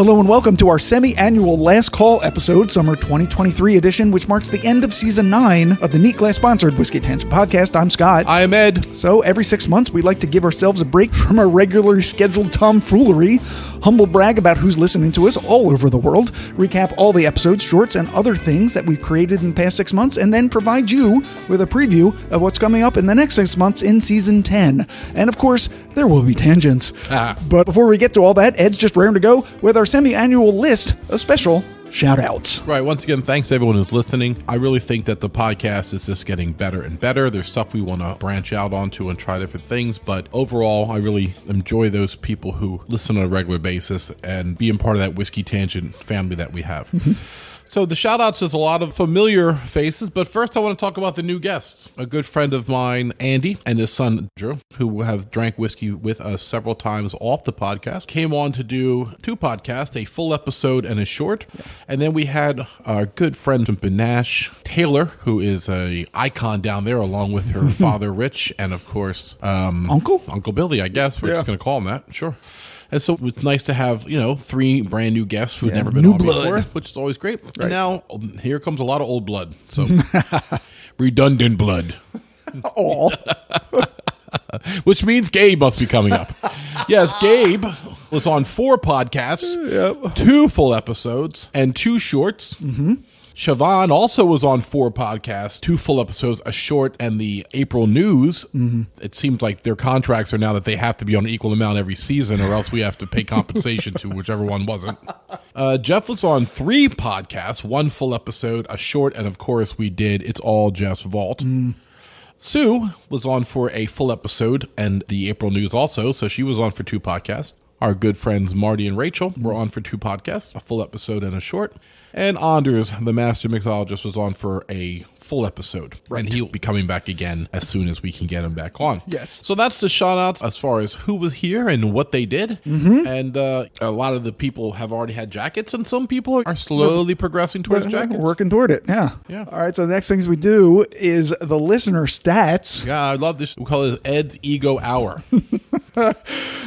Hello and welcome to our semi-annual Last Call episode, summer 2023 edition, which marks the end of season 9 of the Neat Glass-sponsored Whiskey Tangent podcast. I'm Scott. I am Ed. So every 6 months, we like to give ourselves a break from our regularly scheduled tomfoolery, humble brag about who's listening to us all over the world, recap all the episodes, shorts, and other things that we've created in the past 6 months, and then provide you with a preview of what's coming up in the next 6 months in season 10. And of course, there will be tangents. But before we get to all that, Ed's just raring to go with our semi-annual list of special shout-outs. Right. Once again, thanks to everyone who's listening. I really think that the podcast is just getting better and better. There's stuff we want to branch out onto and try different things. But overall, I really enjoy those people who listen on a regular basis and being part of that Whiskey Tangent family that we have. So the shout-outs is a lot of familiar faces, but first I want to talk about the new guests. A good friend of mine, Andy, and his son, Drew, who have drank whiskey with us several times off the podcast, came on to do 2 podcasts, a full episode and a short. Yeah. And then we had our good friend from Benash, Taylor, who is a icon down there, along with her father, Rich, and of course... Uncle Billy, I guess. We're just going to call him that. Sure. And so it's nice to have, 3 brand new guests who've never been on before, which is always great. Right. And now, here comes a lot of old blood. So, redundant blood. Which means Gabe must be coming up. Yes, Gabe was on 4 podcasts, 2 full episodes, and 2 shorts. Mm-hmm. Siobhan also was on 4 podcasts, 2 full episodes, a short, and the April news. Mm-hmm. It seems like their contracts are now that they have to be on an equal amount every season, or else we have to pay compensation to whichever one wasn't. Jeff was on 3 podcasts, 1 full episode, a short, and of course we did It's All Jeff's Vault. Mm. Sue was on for a full episode and the April news also, so she was on for 2 podcasts. Our good friends Marty and Rachel were on for 2 podcasts, a full episode and a short. And Anders, the master mixologist, was on for a full episode. Right. And he'll be coming back again as soon as we can get him back on. Yes. So that's the shout-outs as far as who was here and what they did. Mm-hmm. And a lot of the people have already had jackets, and some people are slowly progressing towards jackets. We're working toward it, yeah. All right, so the next things we do is the listener stats. Yeah, I love this. We call it Ed's Ego Hour.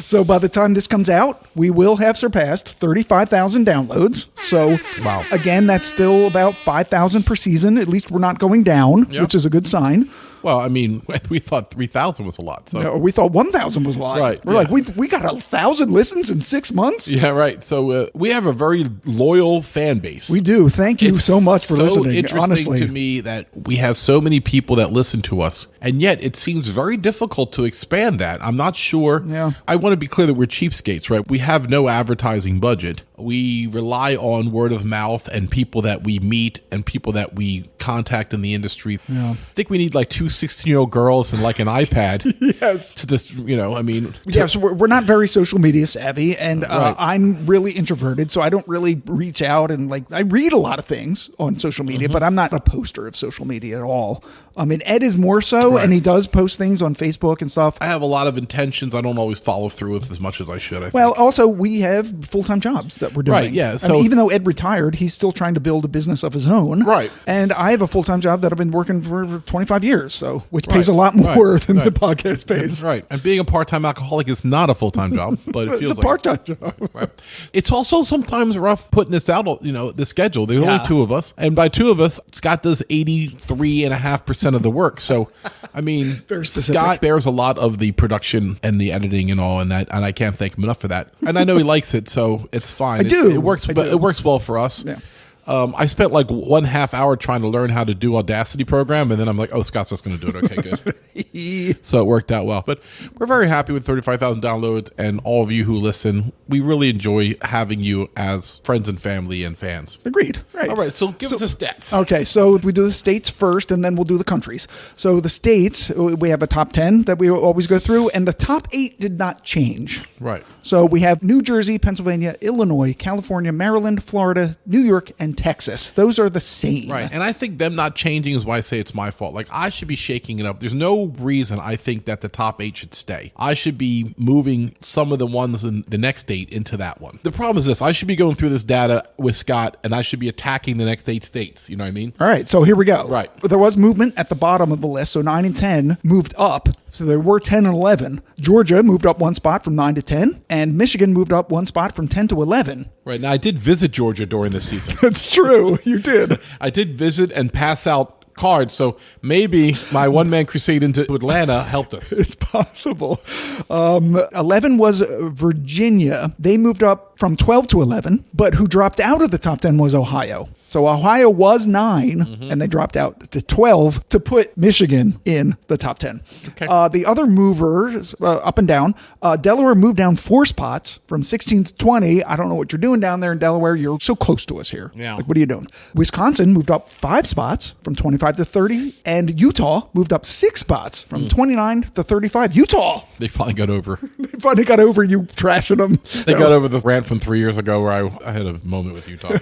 So by the time this comes out, we will have surpassed 35,000 downloads. So wow. Again, that's still about 5,000 per season. At least we're not going down, which is a good sign. Well, I mean, we thought 3,000 was a lot. So. No, we thought 1,000 was a lot. Right. We're like, we got 1,000 listens in 6 months? Yeah, right. So we have a very loyal fan base. We do. Thank you so much for listening, It's so interesting to me that we have so many people that listen to us, and yet it seems very difficult to expand that. I'm not sure. Yeah. I want to be clear that we're cheapskates, right? We have no advertising budget. We rely on word of mouth and people that we meet and people that we contact in the industry. Yeah. I think we need like 2 16-year-old girls and like an iPad. Yes. To just, so we're not very social media savvy, and right. I'm really introverted, so I don't really reach out and I read a lot of things on social media, but I'm not a poster of social media at all. I mean, Ed is more so, and he does post things on Facebook and stuff. I have a lot of intentions. I don't always follow through with as much as I should, I think. Well, also, we have full-time jobs that we're doing. Right, yeah. So, even though Ed retired, he's still trying to build a business of his own. Right. And I have a full-time job that I've been working for 25 years, which pays a lot more than the podcast pays. Right. And being a part-time alcoholic is not a full-time job, but it feels it's a part-time job. Right. It's also sometimes rough putting this out, the schedule. There's only 2 of us. And by 2 of us, Scott does 83.5% of the work. So, I mean, Scott bears a lot of the production and the editing and all, and I can't thank him enough for that. And I know he likes it, so it's fine. I do. It works, but it works well for us. Yeah. I spent like 1.5 hour trying to learn how to do Audacity program, and then I'm like, oh, Scott's just going to do it. Okay, good. So it worked out well. But we're very happy with 35,000 downloads, and all of you who listen, we really enjoy having you as friends and family and fans. Agreed. Right. All right, so give us the stats. Okay, so we do the states first, and then we'll do the countries. So the states, we have a top 10 that we always go through, and the top 8 did not change. Right. So we have New Jersey, Pennsylvania, Illinois, California, Maryland, Florida, New York, and Texas. Those are the same. Right. And I think them not changing is why I say it's my fault. Like, I should be shaking it up. There's no no reason I think that the top 8 should stay. I should be moving some of the ones in the next 8 into that one. The problem is this: I should be going through this data with Scott, and I should be attacking the next 8 states. You know what I mean? All right, so here we go. Right. There was movement at the bottom of the list, so 9 and 10 moved up. So there were 10 and 11. Georgia moved up 1 spot from 9 to 10, and Michigan moved up 1 spot from 10 to 11. Right. Now, I did visit Georgia during this season. That's true. You did. I did visit and pass out cards, so maybe my one-man crusade into Atlanta helped us. It's possible. 11 was Virginia. They moved up from 12 to 11, but who dropped out of the top 10 was Ohio. So Ohio was 9, and they dropped out to 12 to put Michigan in the top 10. Okay. The other movers, up and down, Delaware moved down 4 spots from 16 to 20. I don't know what you're doing down there in Delaware. You're so close to us here. Yeah. Like, what are you doing? Wisconsin moved up 5 spots from 25 to 30, and Utah moved up 6 spots from 29 to 35. Utah! They finally got over. They finally got over you trashing them. They got over the rant from 3 years ago where I had a moment with Utah.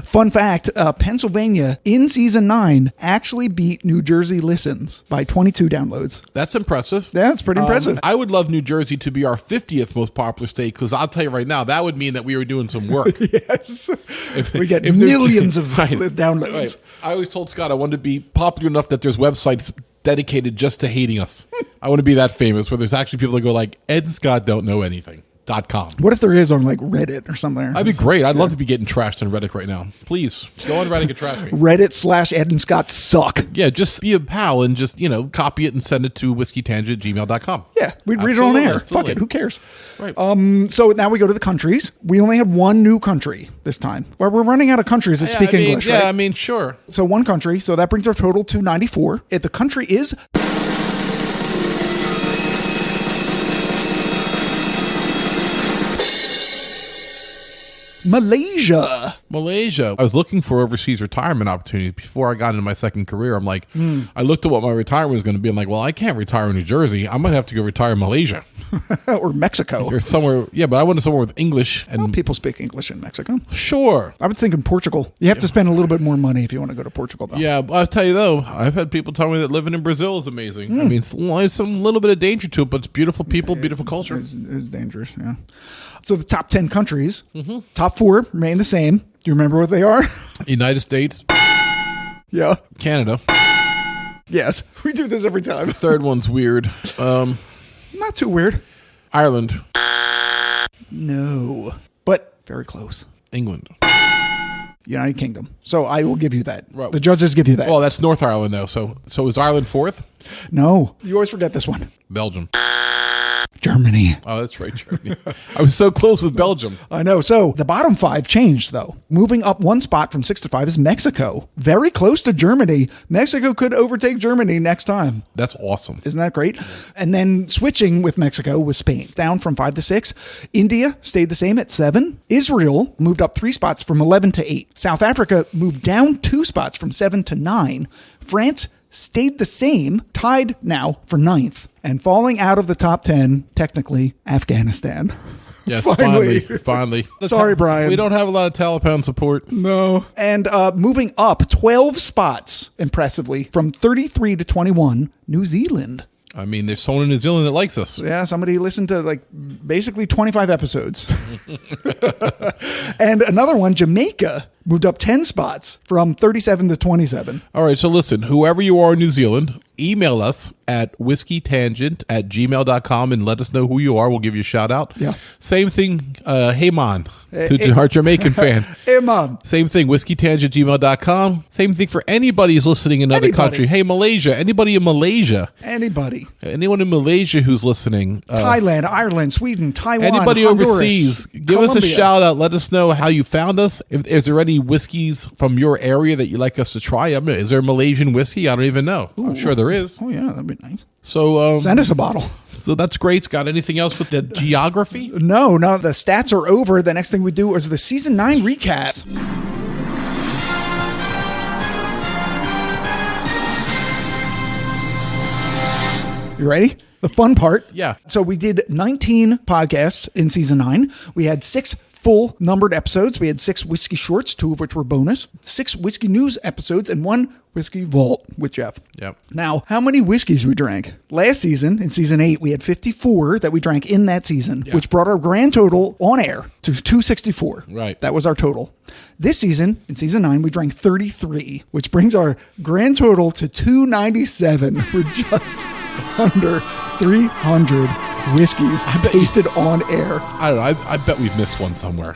Fun fact, Pennsylvania in season 9 actually beat New Jersey listens by 22 downloads. That's impressive. That's pretty impressive. I would love New Jersey to be our 50th most popular state, because I'll tell you right now, that would mean that we were doing some work. Yes. We get millions of Right. downloads. Right. I always told Scott I wanted to be popular enough that there's websites dedicated just to hating us. I want to be that famous where there's actually people that go like, Ed and Scott don't know anything. .com. What if there is on like Reddit or something? That'd be great. I'd love to be getting trashed on Reddit right now. Please go on Reddit and get trashed me. Reddit/Ed and Scott suck. Yeah, just be a pal and just, copy it and send it to whiskeytangent@gmail.com. Yeah, we'd read it on air. Absolutely. Fuck it, who cares? Right. So now we go to the countries. We only had one new country this time. Well, we're running out of countries that speak English, right? Yeah, I mean, sure. So one country. So that brings our total to 94. If the country is Malaysia. I was looking for overseas retirement opportunities before I got into my second career. I'm like, I looked at what my retirement was going to be. I'm like, well, I can't retire in New Jersey. I might have to go retire in Malaysia Or Mexico. or somewhere. Yeah, but I wanted somewhere with English. And Well, people speak English in Mexico. sure. I was thinking Portugal. You have to spend a little bit more money if you want to go to Portugal, though. Yeah, but I'll tell you though, I've had people tell me that living in Brazil is amazing. I mean, it's some little bit of danger to it, but it's beautiful people, beautiful culture. It's dangerous, yeah. So the top 10 countries, top 4 remain the same. Do you remember what they are? United States, Yeah. Canada. Yes. We do this every time. Third one's weird. Not too weird. Ireland, No. But very close. England. United Kingdom. So I will give you that. Right. The judges give you that. Well, that's North Ireland though. So is Ireland fourth? No. You always forget this one. Belgium. Germany. Oh, that's right, Germany. I was so close with Belgium. I know. So the bottom 5 changed, though. Moving up 1 spot from 6 to 5 is Mexico. Very close to Germany. Mexico could overtake Germany next time. That's awesome. Isn't that great? And then switching with Mexico was Spain, down from 5 to 6. India stayed the same at 7. Israel moved up 3 spots from 11 to 8. South Africa moved down 2 spots from 7 to 9. France stayed the same, tied now for 9th. And falling out of the top 10, technically, Afghanistan. Yes, Finally. finally. Sorry, Brian. We don't have a lot of Taliban support. No. And moving up 12 spots, impressively, from 33 to 21, New Zealand. I mean, there's someone in New Zealand that likes us. Yeah, somebody listened to like basically 25 episodes. And another one, Jamaica, moved up 10 spots from 37 to 27. All right, so listen, whoever you are in New Zealand, email us at whiskeytangent@gmail.com and let us know who you are. We'll give you a shout out. Yeah. Same thing, hey man, to our Jamaican fan. Hey, Mom. Same thing, whiskeytangent@gmail.com. Same thing for anybody who's listening in another Anybody. country. Hey, Malaysia, anybody in Malaysia, Anybody. anyone in Malaysia who's listening. Thailand, Ireland, Sweden, Taiwan, Anybody Honduras, overseas, give us a Colombia. shout out. Let us know how you found us. Is there any whiskeys from your area that you'd like us to try? I mean, is there Malaysian whiskey? I don't even know. I'm sure there is. Oh, yeah, that'd be nice. So, Send us a bottle. so that's great. Scott, anything else with the geography? No, the stats are over. The next thing we do is the season 9 recap. You ready? The fun part. Yeah. So we did 19 podcasts in season 9. We had 6 full numbered episodes. We had 6 whiskey shorts, 2 of which were bonus, 6 whiskey news episodes, and 1 whiskey vault with Jeff. Yep. Now, how many whiskeys we drank? Last season, in season 8, we had 54 that we drank in that season, which brought our grand total on air to 264. Right. That was our total. This season, in season 9, we drank 33, which brings our grand total to 297. We're just under 300 whiskeys tasted on air. I don't know. I bet we've missed one somewhere.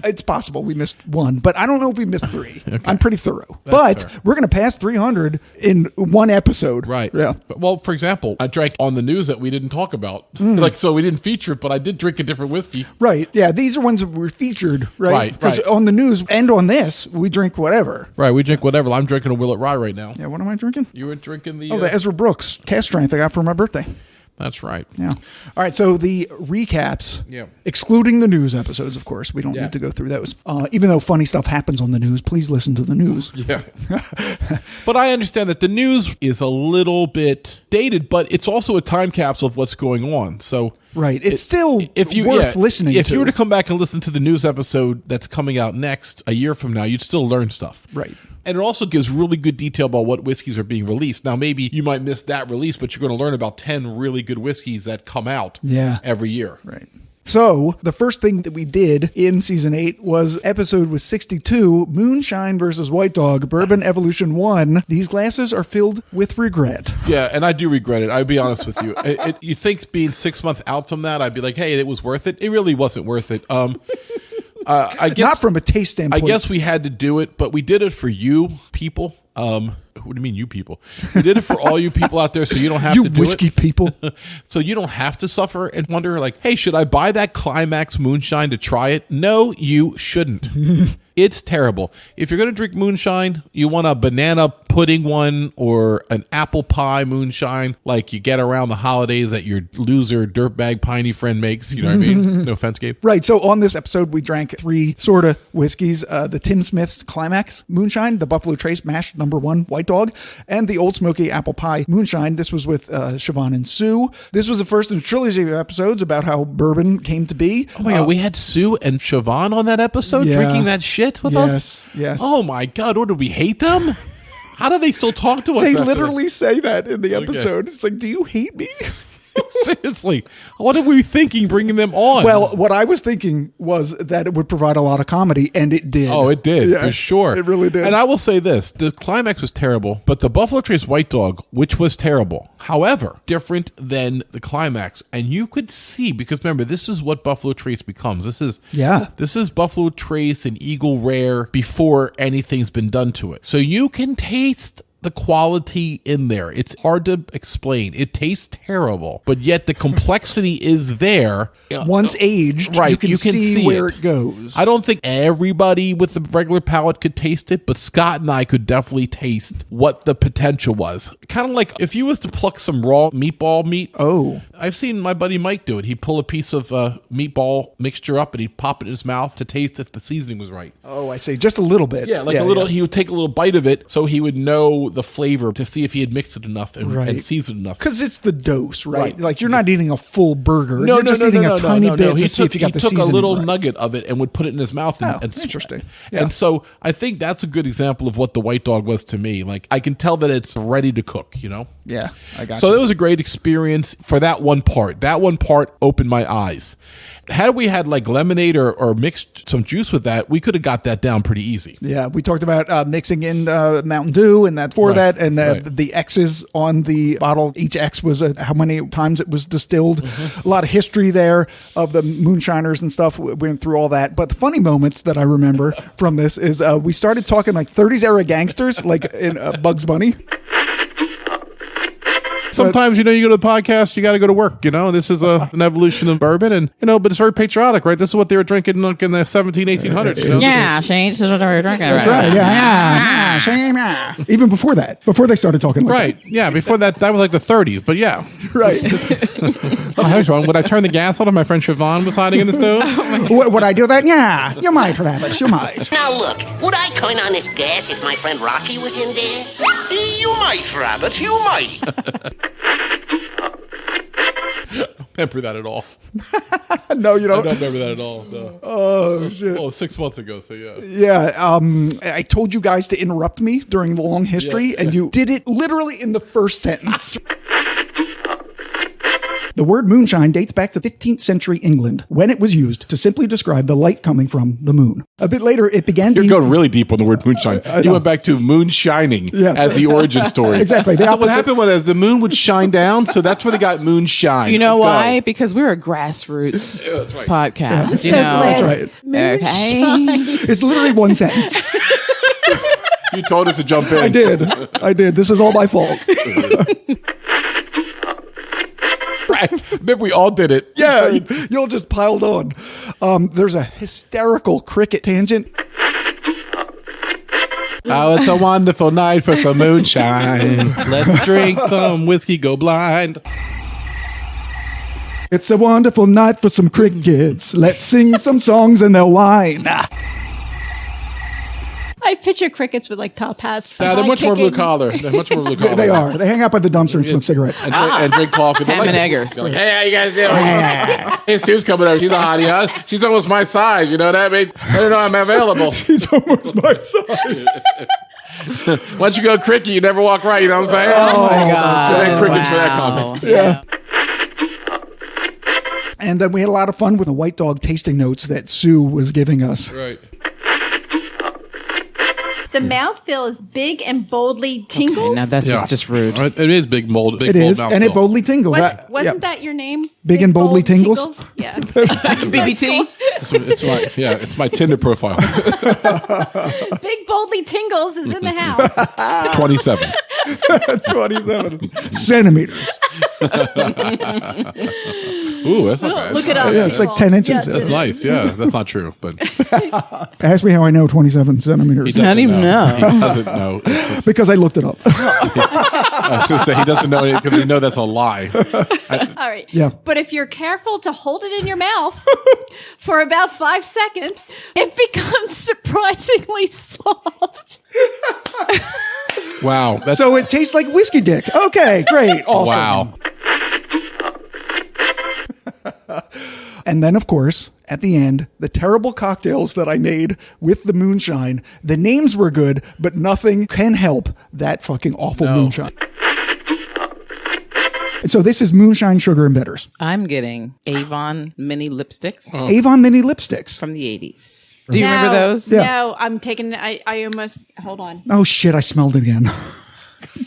It's possible we missed 1, but I don't know if we missed 3. Okay. I'm pretty thorough. That's fair. We're going to pass 300 in one episode. Right. Yeah. Well, for example, I drank on the news that we didn't talk about. So we didn't feature it, but I did drink a different whiskey. Right. Yeah. These are ones that were featured, right? Right, Because right. on the news and on this, we drink whatever. Right. We drink whatever. I'm drinking a Willet Rye right now. Yeah. What am I drinking? You were drinking the... The Ezra Brooks cast strength I got for my birthday. That's right. Yeah. All right. So the recaps, Yeah. excluding the news episodes, of course, we don't need to go through those. Even though funny stuff happens on the news, please listen to the news. Yeah. But I understand that the news is a little bit dated, but it's also a time capsule of what's going on. So... Right. It's still worth listening to. If you were to come back and listen to the news episode that's coming out next, a year from now, you'd still learn stuff. Right. And it also gives really good detail about what whiskeys are being released. Now, maybe you might miss that release, but you're going to learn about 10 really good whiskeys that come out every year. Right. So the first thing that we did in season 8 was episode was 62, Moonshine versus White Dog, Bourbon Evolution 1. These glasses are filled with regret. Yeah, and I do regret it. I'll be honest with you. You think being 6 months out from that, I'd be like, hey, it was worth it. It really wasn't worth it. I guess, not from a taste standpoint. I guess we had to do it, but we did it for you people. What do you mean, you people? We did it for all you people out there, so you don't have to do it. You whiskey people. So you don't have to suffer and wonder, like, hey, should I buy that Climax Moonshine to try it? No, you shouldn't. It's terrible. If you're going to drink moonshine, you want a banana pudding one or an apple pie moonshine like you get around the holidays that your loser dirtbag piney friend makes. You know what I mean? No offense, Gabe. Right. So on this episode, we drank 3 sort of whiskeys, the Tim Smith's Climax Moonshine, the Buffalo Trace Mash #1 White Dog, and the Old Smoky Apple Pie Moonshine. This was with Siobhan and Sue. This was the first in a trilogy of episodes about how bourbon came to be. Oh my God, we had Sue and Siobhan on that episode drinking that shit with us? Yes. Oh my God, what, did we hate them? How do they still talk to us? They after literally say that in the episode. It's like, do you hate me? Seriously, what are we thinking bringing them on? Well, what I was thinking was that it would provide a lot of comedy, and it did. Oh, it did, for sure. It really did. And I will say this, the Climax was terrible, but the Buffalo Trace White Dog, which was terrible, however, different than the Climax. And you could see, because remember, this is what Buffalo Trace becomes. This is Buffalo Trace and Eagle Rare before anything's been done to it. So you can taste the quality in there. It's hard to explain. It tastes terrible, but yet the complexity is there. Once aged, right, you can see where it goes. I don't think everybody with a regular palate could taste it, but Scott and I could definitely taste what the potential was. Kind of like if you was to pluck some raw meatball meat. Oh. I've seen my buddy Mike do it. He'd pull a piece of meatball mixture up and he'd pop it in his mouth to taste if the seasoning was right. Oh, I see. Just a little bit. Yeah, like a little. Yeah. He would take a little bite of it so he would know the flavor to see if he had mixed it enough and seasoned enough. Because it's the dose, right? Like you're not eating a full burger. No, you're just eating a tiny bit to see if you got the seasoning. He took a little right. nugget of it and would put it in his mouth. And interesting. Yeah. And so I think that's a good example of what the White Dog was to me. Like I can tell that it's ready to cook, you know? Yeah, I got So it was a great experience for that one part. That one part opened my eyes. Had we had like lemonade or mixed some juice with that, we could have got that down pretty easy. Yeah, we talked about mixing in Mountain Dew and that for that, and the X's on the bottle. Each X was how many times it was distilled. A lot of history there of the moonshiners and stuff. We went through all that. But the funny moments that I remember from this is we started talking like 30s era gangsters, like in Bugs Bunny. Sometimes, you know, you go to the podcast, you got to go to work, you know. This is an evolution of bourbon, and, you know, but it's very patriotic, right? This is what they were drinking like in the 1800s, you know? Yeah, see, this is what they were drinking. That's right. Yeah. Even before that, before they started talking like that. Yeah, before that was like the 30s, but yeah. Right. Oh, hi, Sean. Would I turn the gas on if my friend Siobhan was hiding in the stove? Would I do that? Yeah, you might, Rabbits, you might. Now look, would I turn on this gas if my friend Rocky was in there? You might, Rabbit, you might. remember that at all. No, you I don't. don't remember that at all. No. Oh, shit. Well, 6 months ago, so yeah. Yeah, I told you guys to interrupt me during the long history, and you did it literally in the first sentence. The word moonshine dates back to 15th century England, when it was used to simply describe the light coming from the moon. A bit later, it began You're being... going really deep on the word moonshine. You went back to moon shining as the origin story. Exactly. The So what opposite- happened was the moon would shine down, so that's where they got moonshine. You know Go. why? Because we're a grassroots that's right. podcast. You So know? glad. That's right. Okay. It's literally one sentence. You told us to jump in. I did. This is all my fault. Right. Remember, we all did it. Yeah, you all just piled on. There's a hysterical cricket tangent. Oh, it's a wonderful night for some moonshine. Let's drink some whiskey, go blind. It's a wonderful night for some crickets. Let's sing some songs and they'll whine. I picture crickets with like top hats. Now, they're high much more blue kicking. collar. They're much more blue collar. They are. They hang out by the dumpster and smoke cigarettes. And drink coffee. They're Ham and like- eggers. they're like, hey, how you guys doing? Hey, Stu's coming over. She's a hottie, huh? She's almost my size. You know that? I don't know I'm available. He's almost my size. Once you go cricket, you never walk right. You know what I'm saying? Oh my God. Thank crickets for that Wow. comment. Yeah. And then we had a lot of fun with the white dog tasting notes that Sue was giving us. Right. The mouthfeel is big and boldly tingles. Now that's just rude. It is big mold. Big It mold is, and it mouthful. boldly tingles. Wasn't that your name? Big and boldly Bold tingles? Yeah. BBT. It's my Tinder profile. Big boldly tingles is in the house. 27. 27 centimeters. Ooh, that's not bad. Look it up. Yeah, it's like 10 inches. Yes, That's it is. nice. Yeah, that's not true, but Ask me how I know 27 centimeters. he doesn't How do you know? He doesn't know. Because I looked it up. I was going to say he doesn't know it because we know that's a lie. All right. Yeah. But if you're careful to hold it in your mouth for about 5 seconds, it becomes surprisingly soft. Wow. That's So it tastes like whiskey dick. Okay, great. Awesome. wow. And then, of course, at the end, the terrible cocktails that I made with the moonshine. The names were good, but nothing can help that fucking awful moonshine. And so this is moonshine, sugar, and bitters. I'm getting Avon mini lipsticks Avon mini lipsticks. from the 80s. Do you remember those? Yeah. No, I'm taking, I almost, hold on. Oh shit, I smelled it again.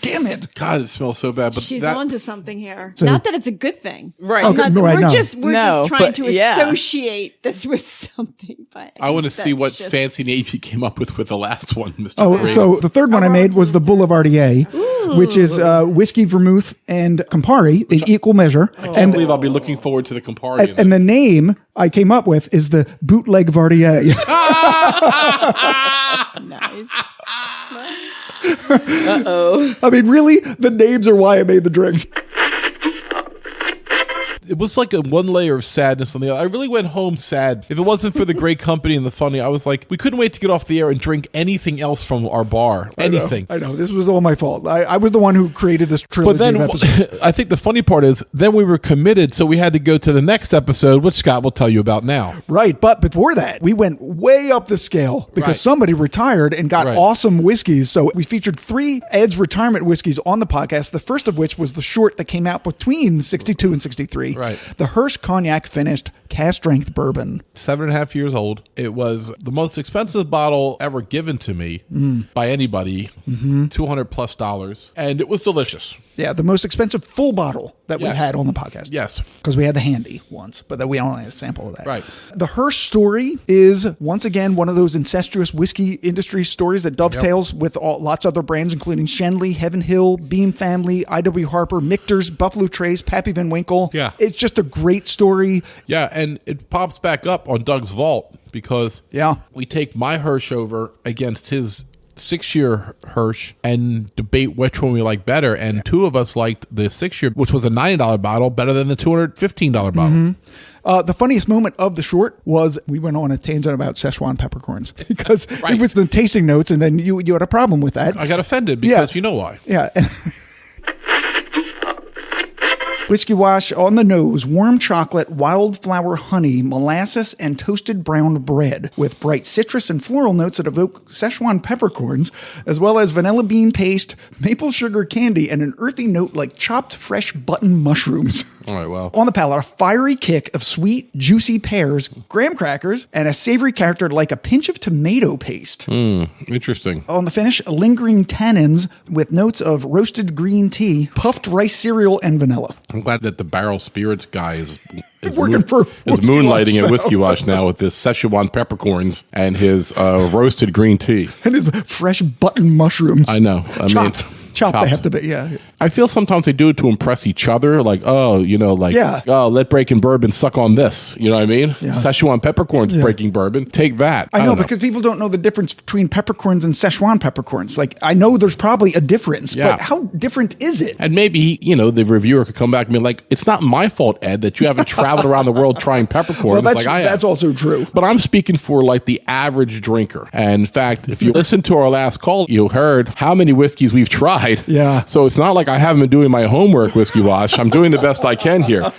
Damn it. God, it smells so bad. But She's that, onto something here. So- Not that it's a good thing. Right. Okay. Not- Right, we're no. just No, trying but to yeah. associate this with something. But I want to see that's what just- fancy name he came up with the last one, Mr. Oh, Green. so the third one I made was the Boulevardier, which is whiskey, vermouth, and Campari in equal measure. I can't believe I'll be looking forward to the Campari. And the name I came up with is the Bootleg Vardier. Nice. I mean, really, the names are why I made the drinks. it was like a one layer of sadness on the other. I really went home sad. If it wasn't for the great company and the funny, I was like, we couldn't wait to get off the air and drink anything else from our bar. Anything. I know. This was all my fault. I was the one who created this trilogy But then of episodes. I think the funny part is then we were committed, so we had to go to the next episode, which Scott will tell you about now. Right. But before that, we went way up the scale because Right. somebody retired and got Right. awesome whiskeys. So we featured 3 Ed's retirement whiskeys on the podcast, the first of which was the short that came out between 62 and 63. Right. The Hirsch Cognac finished cast strength bourbon. 7.5 years old. It was the most expensive bottle ever given to me by anybody. $200+, and it was delicious. Yeah, the most expensive full bottle that we Yes. had on the podcast. Yes. Because we had the handy once, but then we only had a sample of that. Right. The Hirsch story is, once again, one of those incestuous whiskey industry stories that dovetails with lots of other brands, including Shenley, Heaven Hill, Beam Family, I.W. Harper, Michter's, Buffalo Trace, Pappy Van Winkle. Yeah. It's just a great story. Yeah, and it pops back up on Doug's vault because Yeah. we take my Hirsch over against his 6-year Hirsch and debate which one we like better. And 2 of us liked the 6-year, which was a $90 bottle, better than the $215 bottle. The funniest moment of the short was we went on a tangent about Szechuan peppercorns because Right. it was the tasting notes, and then you had a problem with that. I got offended because you know why. Yeah. Whiskey Wash on the nose, warm chocolate, wildflower honey, molasses, and toasted brown bread with bright citrus and floral notes that evoke Szechuan peppercorns, as well as vanilla bean paste, maple sugar candy, and an earthy note like chopped fresh button mushrooms. All right, well. On the palate, a fiery kick of sweet, juicy pears, graham crackers, and a savory character like a pinch of tomato paste. Interesting. On the finish, lingering tannins with notes of roasted green tea, puffed rice cereal, and vanilla. I'm glad that the barrel spirits guy is Working for is Whiskey moonlighting Wash at Whiskey Wash now with his Szechuan peppercorns and his roasted green tea. And his fresh button mushrooms. I know. Chopped. Chopped, they have to be, yeah. I feel sometimes they do it to impress each other. Like, oh, let breaking bourbon suck on this. You know what I mean? Yeah. Szechuan peppercorns breaking bourbon. Take that. I know, don't because people don't know the difference between peppercorns and Szechuan peppercorns. Like, I know there's probably a difference, Yeah. but how different is it? And maybe, the reviewer could come back and be like, it's not my fault, Ed, that you haven't traveled around the world trying peppercorns Well, like I have. that's also true. But I'm speaking for like the average drinker. And in fact, if you listen to our last call, you heard how many whiskeys we've tried. Yeah. So it's not like I haven't been doing my homework, Whiskey Wash. I'm doing the best I can here.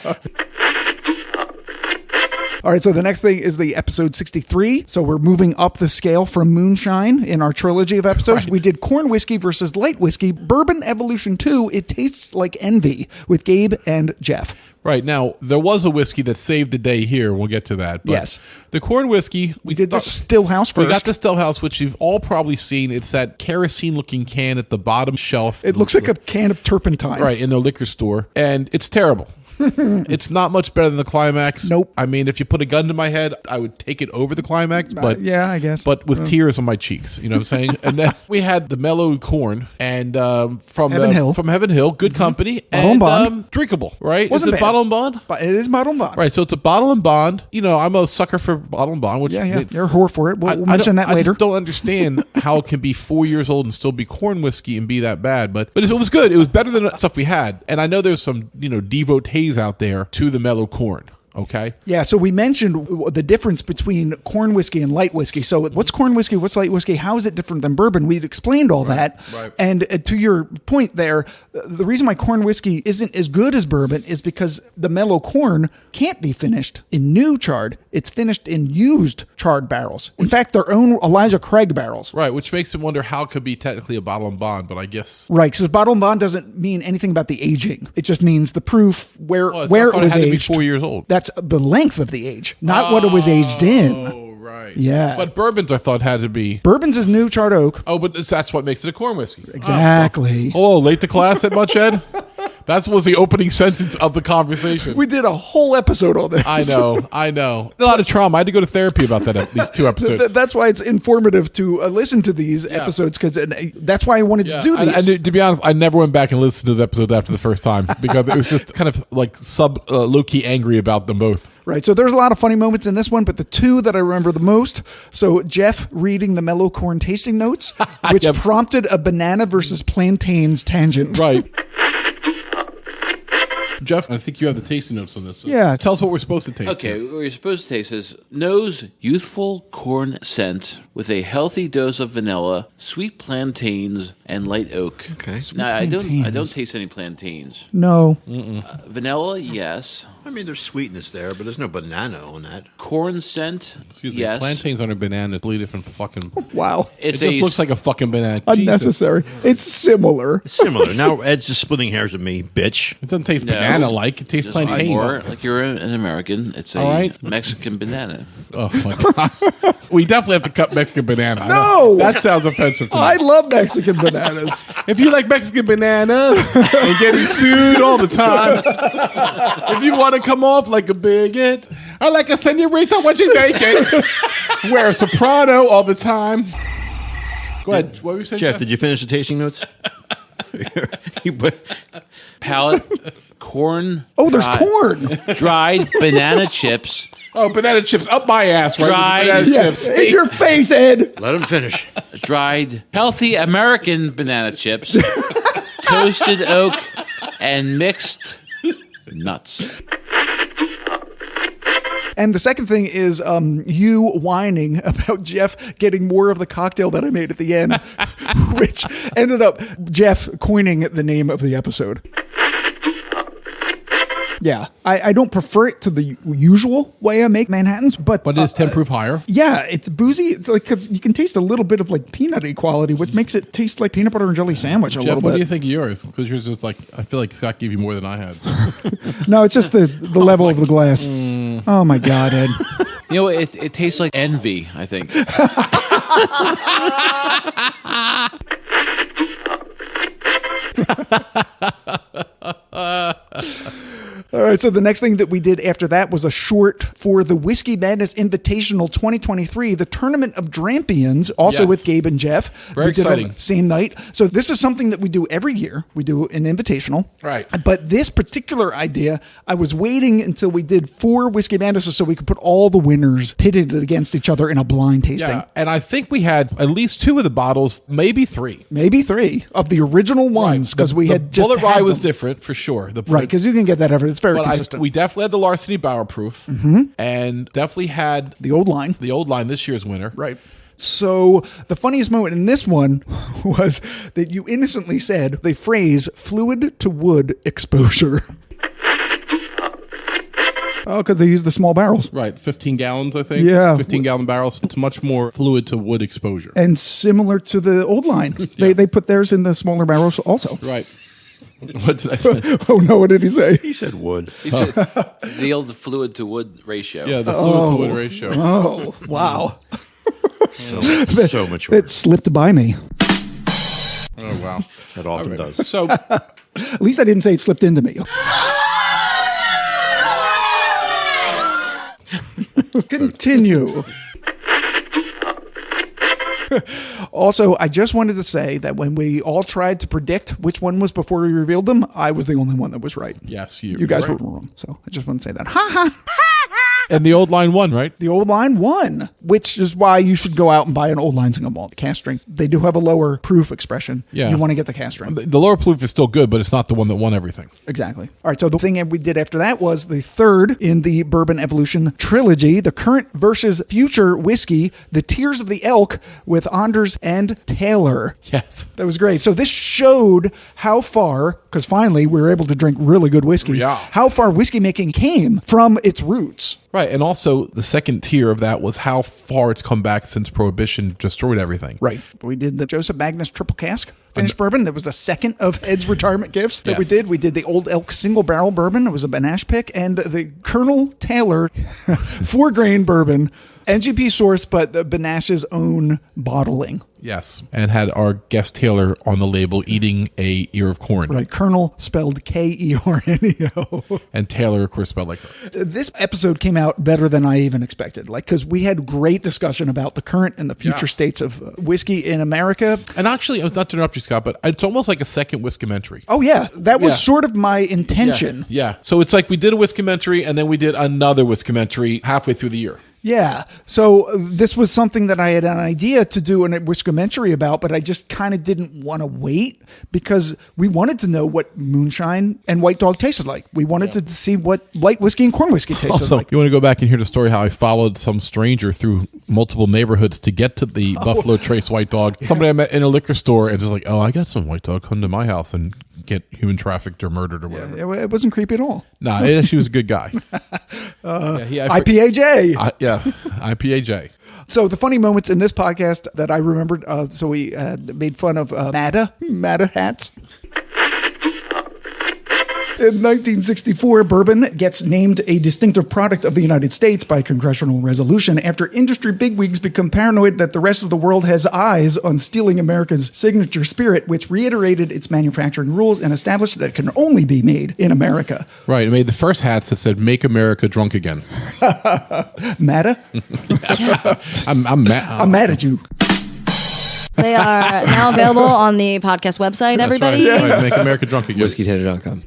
All right, so the next thing is the episode 63. So we're moving up the scale from moonshine in our trilogy of episodes. Right. We did corn whiskey versus light whiskey. Bourbon Evolution 2, It Tastes Like Envy with Gabe and Jeff. Right. Now, there was a whiskey that saved the day here. We'll get to that. But Yes. The corn whiskey. We did the Stillhouse first. We got the Stillhouse, which you've all probably seen. It's that kerosene-looking can at the bottom shelf. It looks like a can of turpentine. Right, in the liquor store. And it's terrible. It's not much better than the Climax. Nope. I mean, if you put a gun to my head, I would take it over the Climax. But yeah, I guess. But with tears on my cheeks. You know what I'm saying? And then we had the mellow corn and from Heaven Hill. From Heaven Hill, good company. Bottle and Bond. Drinkable, right? Wasn't Is it bad. Bottle and Bond? But it is Bottle and Bond. Right, so it's a Bottle and Bond. I'm a sucker for Bottle and Bond. Which Yeah. You're a whore for it. We'll mention that I later. just don't understand how it can be 4 years old and still be corn whiskey and be that bad. But it was good. It was better than the stuff we had. And I know there's some devotees out there to the mellow corn. Okay. Yeah, so we mentioned the difference between corn whiskey and light whiskey. So what's corn whiskey? What's light whiskey? How is it different than bourbon? We'd explained all that. right. And to your point there, the reason why corn whiskey isn't as good as bourbon is because the mellow corn can't be finished in new charred. It's finished in used charred barrels. In fact, their own Elijah Craig barrels. Right, which makes me wonder how it could be technically a Bottle and Bond, but I guess... Right, because bottle and bond doesn't mean anything about the aging. It just means the proof where Oh, it it was had to be aged. 4 years old. That's the length of the age, not what it was aged in. Oh, right. Yeah. But bourbons, I thought, had to be... Bourbon's is new charred oak. Oh, but that's what makes it a corn whiskey. Exactly. Oh, late to class that much, Ed? That was the opening sentence of the conversation. We did a whole episode on this. I know. A lot of trauma. I had to go to therapy about that. These 2 episodes. That's why it's informative to listen to these episodes, because that's why I wanted to do these. And to be honest, I never went back and listened to those episodes after the first time because it was just kind of like low-key angry about them both. Right, so there's a lot of funny moments in this one, but the 2 that I remember the most, so Jeff reading the mellow corn tasting notes, which Yep. prompted a banana versus plantains tangent. Right. Jeff, I think you have the tasting notes on this. So Yeah. Tell us what we're supposed to taste. Okay, here. what you're supposed to taste is nose youthful corn scent with a healthy dose of vanilla, sweet plantains, and light oak. Okay. Now I don't plantains. taste any plantains. No. Vanilla, yes. I mean, there's sweetness there, but there's no banana on that. Corn scent, Excuse me. yes. Plantains on a banana is completely different fucking... Wow. It It's just looks like a fucking banana. Unnecessary. It's similar. It's similar. Now Ed's just splitting hairs with me, bitch. It doesn't taste No. banana-like. It tastes Just plantain. more like you're an American. It's a All right. Mexican banana. Oh, my God. We definitely have to cut Mexican banana. No! That sounds offensive to me. I love Mexican bananas. If you like Mexican bananas and getting sued all the time, if you want to come off like a bigot, I like a senorita, what you think it? Wear a soprano all the time. Go ahead. What were you saying, Jeff, did you finish the tasting notes? You put- Palate, corn. Oh, there's corn. Dried banana chips. Oh, banana chips up my ass, right? Dried. Banana Yeah, chips. in your face, Ed. Let him finish. Dried healthy American banana chips, toasted oak, and mixed nuts. And the second thing is you whining about Jeff getting more of the cocktail that I made at the end, which ended up Jeff coining the name of the episode. Yeah, I don't prefer it to the usual way I make Manhattans, but But it is 10 proof higher. yeah, it's boozy because you can taste a little bit of like peanutty quality, which makes it taste like peanut butter and jelly sandwich a Jeff, little what bit. do you think of yours? Because yours is like, I feel like Scott gave you more than I had. No, it's just the level of the glass. Oh my God, Ed. You know, it tastes like envy, I think. All right, so the next thing that we did after that was a short for the Whiskey Madness Invitational 2023, the Tournament of Drampions, also Yes. with Gabe and Jeff. Very We did it on exciting. the same night. So this is something that we do every year. We do an invitational. Right. But this particular idea, I was waiting until we did 4 Whiskey Madnesses so we could put all the winners pitted against each other in a blind tasting. Yeah, and I think we had at least 2 of the bottles, maybe 3. Maybe 3 of the original ones because we The had just Bullet had Rye was them. different for sure. Right, because you can get that ever. It's very But consistent. we definitely had the Larceny Barrel Proof, and definitely had the old line. the old line, this year's winner. Right. So the funniest moment in this one was that you innocently said the phrase fluid to wood exposure. Oh, because they use the small barrels. Right, 15 gallons, I think. Yeah. 15-gallon barrels. It's much more fluid to wood exposure. And similar to the old line. They put theirs in the smaller barrels also. Right. What did I say? Oh, no, what did he say? He said wood. He said the old fluid to wood ratio. Yeah, the fluid to wood ratio. Oh, wow. So mature. It slipped by me. Oh, wow. That often does. So, At least I didn't say it slipped into me. Continue. Also, I just wanted to say that when we all tried to predict which one was before we revealed them, I was the only one that was right. yes, You guys right. were wrong. So I just want to say that. Ha ha. And the old line won, right? The old line won, which is why you should go out and buy an old line single malt cast strength. They do have a lower proof expression. Yeah. You want to get the cast strength. The lower proof is still good, but it's not the one that won everything. Exactly. All right. So the thing that we did after that was the third in the Bourbon Evolution trilogy, the current versus future whiskey, the Tears of the Elk with Anders and Taylor. Yes. That was great. So this showed how far, because finally we were able to drink really good whiskey, Yeah. how far whiskey making came from its roots. Right, and also the second tier of that was how far it's come back since Prohibition destroyed everything. Right. We did the Joseph Magnus Triple Cask finished bourbon. That was the second of Ed's retirement gifts that we Yes. did. We did the Old Elk Single Barrel Bourbon. It was a Banache pick. And the Colonel Taylor 4-grain bourbon. NGP source, but the Banache's own bottling. Yes, and had our guest Taylor on the label eating a ear of corn. Right. Colonel spelled Kerneo. And Taylor, of course, spelled like her. This episode came out better than I even expected. Like, because we had great discussion about the current and the future Yeah. states of whiskey in America. And actually, not to interrupt you, Scott, but it's almost like a second Whiskimentary. Oh, yeah. That was Yeah. sort of my intention. Yeah. So it's like we did a Whiskimentary and then we did another Whiskimentary halfway through the year. Yeah. So this was something that I had an idea to do an Whiskimentary about, but I just kind of didn't want to wait because we wanted to know what moonshine and white dog tasted like. We wanted to see what light whiskey and corn whiskey tasted Also, like. you want to go back and hear the story how I followed some stranger through multiple neighborhoods to get to the Buffalo Trace White Dog. Somebody I met in a liquor store and just like, oh, I got some White Dog. Come to my house and get human trafficked or murdered or whatever. It wasn't creepy at all. Nah, she was a good guy. IPAJ. IPAJ. So the funny moments in this podcast that I remembered, so we made fun of MATA hats. In 1964, bourbon gets named a distinctive product of the United States by congressional resolution after industry bigwigs become paranoid that the rest of the world has eyes on stealing America's signature spirit, which reiterated its manufacturing rules and established that it can only be made in America. Right. It made the first hats that said, Make America Drunk Again. MATA? I'm mad. I'm mad at you. They are now available on the podcast website, everybody. That's right. Make America Drunk Again. WhiskeyTaylor.com.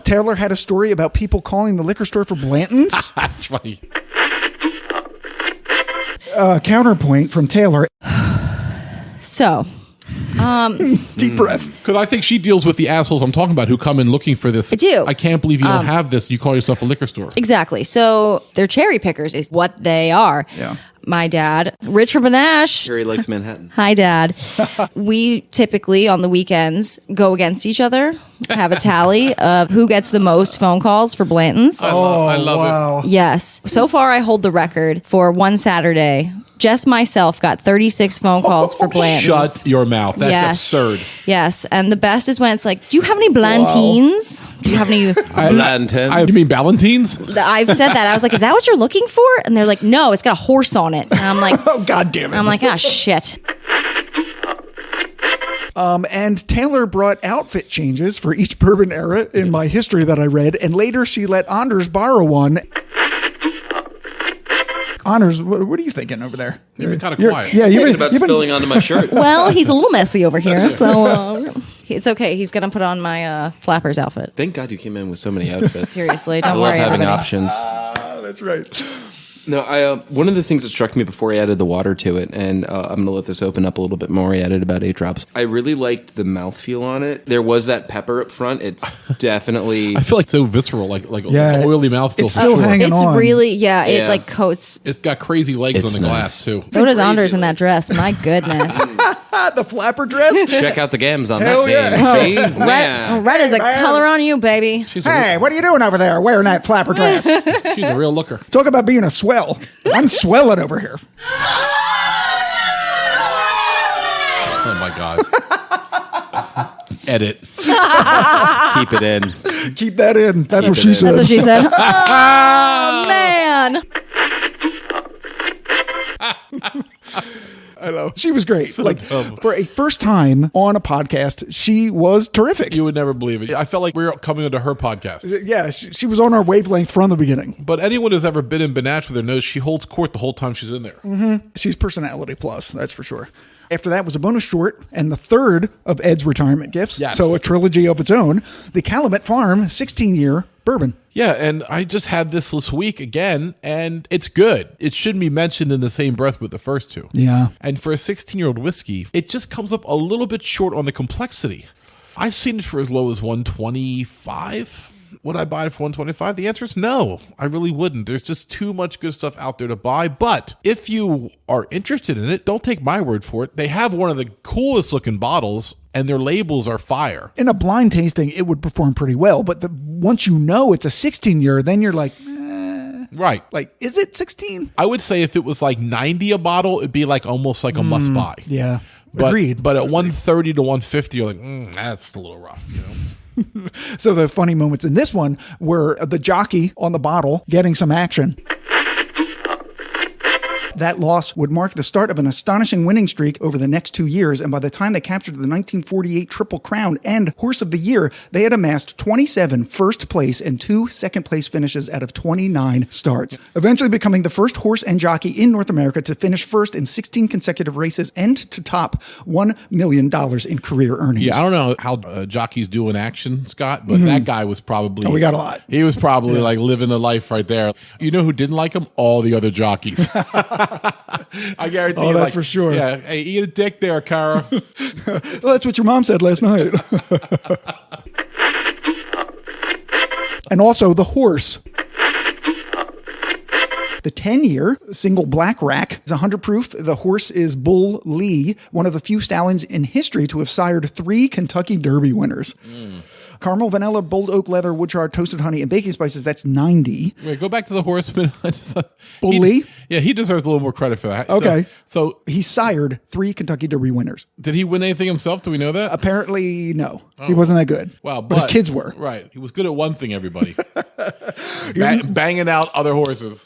Taylor had a story about people calling the liquor store for Blanton's. That's funny. Counterpoint from Taylor. So, Deep breath. Because I think she deals with the assholes I'm talking about who come in looking for this. I do. I can't believe you don't have this. You call yourself a liquor store. Exactly. So they're cherry pickers is what they are. Yeah. My dad, Rich from Benash. Jerry likes Manhattan. Hi, Dad. We typically on the weekends go against each other, have a tally of who gets the most phone calls for Blanton's. I love it. Yes. So far, I hold the record for one Saturday. Just myself got 36 phone calls for Blanton's. Shut your mouth. That's absurd. Yes. And the best is when it's like, do you have any Blantines? Do you have any... You mean Ballantines? I've said that. I was like, is that what you're looking for? And they're like, no, it's got a horse on it. And I'm like... Oh, God damn it. I'm like, shit. And Taylor brought outfit changes for each bourbon era in my history that I read, and later she let Anders borrow one. Anders, what are you thinking over there? You've been kind of quiet. Yeah, Thinking about spilling onto my shirt. Well, he's a little messy over here, so it's okay. He's going to put on my Flappers outfit. Thank God you came in with so many outfits. Seriously, I don't love worry. having everybody. options. That's right. No, one of the things that struck me before he added the water to it, and I'm going to let this open up a little bit more. He added about 8 drops. I really liked the mouthfeel on it. There was that pepper up front. It's definitely... I feel like so visceral, like Yeah, oily mouthfeel. it's still hanging It's on. really, it Yeah. like coats. It's got crazy legs It's on the nice. glass, too. So does crazy Anders in that legs. dress. My goodness. The flapper dress? Check out the gams on Hell that thing. See? Yeah. Red is a color on you, baby. Hey, what are you doing over there wearing that flapper dress? She's a real looker. Talk about being a swell. I'm swelling over here. Oh, my God. Edit. Keep it in. Keep that in. That's what it she in. said. That's what she said. Oh, man. I know. She was great. dumb. For a first time on a podcast, she was terrific. You would never believe it. I felt like we were coming into her podcast. Yeah, she was on our wavelength from the beginning. But anyone who's ever been in Benach with her knows she holds court the whole time she's in there. She's personality plus, that's for sure. After that was a bonus short and the third of Ed's retirement gifts. Yes. So a trilogy of its own. The Calumet Farm 16-year bourbon. Yeah, and I just had this week again, and it's good. It shouldn't be mentioned in the same breath with the first two. Yeah. And for a 16-year-old whiskey, it just comes up a little bit short on the complexity. I've seen it for as low as 125. Would I buy it for 125? The answer is no. I really wouldn't. There's just too much good stuff out there to buy. But if you are interested in it, don't take my word for it. They have one of the coolest looking bottles, and their labels are fire. In a blind tasting, it would perform pretty well. But once you know it's a 16-year, then you're like, Right. like, is it 16? I would say if it was like 90 a bottle, it'd be like almost like a must buy. Yeah. But, Agreed. But at 130 to 150, you're like, that's a little rough, you know? So the funny moments in this one were the jockey on the bottle getting some action. That loss would mark the start of an astonishing winning streak over the next 2 years, and by the time they captured the 1948 Triple Crown and Horse of the Year, they had amassed 27 first place and 2 second place finishes out of 29 starts, eventually becoming the first horse and jockey in North America to finish first in 16 consecutive races and to top $1 million in career earnings. Yeah, I don't know how jockeys do in action, Scott, but that guy was probably... Oh, we got a lot. He was probably like living the life right there. You know who didn't like him? All the other jockeys. I guarantee Oh, you. that's for sure. Yeah. Hey, eat a dick there, Cara. Well, that's what your mom said last night. And also the horse. The 10-year single black rack is 100 proof. The horse is Bull Lee, one of the few stallions in history to have sired 3 Kentucky Derby winners. Caramel, vanilla, bold oak, leather, wood chard, toasted honey, and baking spices, that's 90. Wait, go back to the horseman. Bull Lee? Yeah, he deserves a little more credit for that. Okay. So He sired 3 Kentucky Derby winners. did he win anything himself? Do we know that? Apparently, no. He wasn't that good. Wow, but his kids were. Right. He was good at one thing, everybody. Banging out other horses.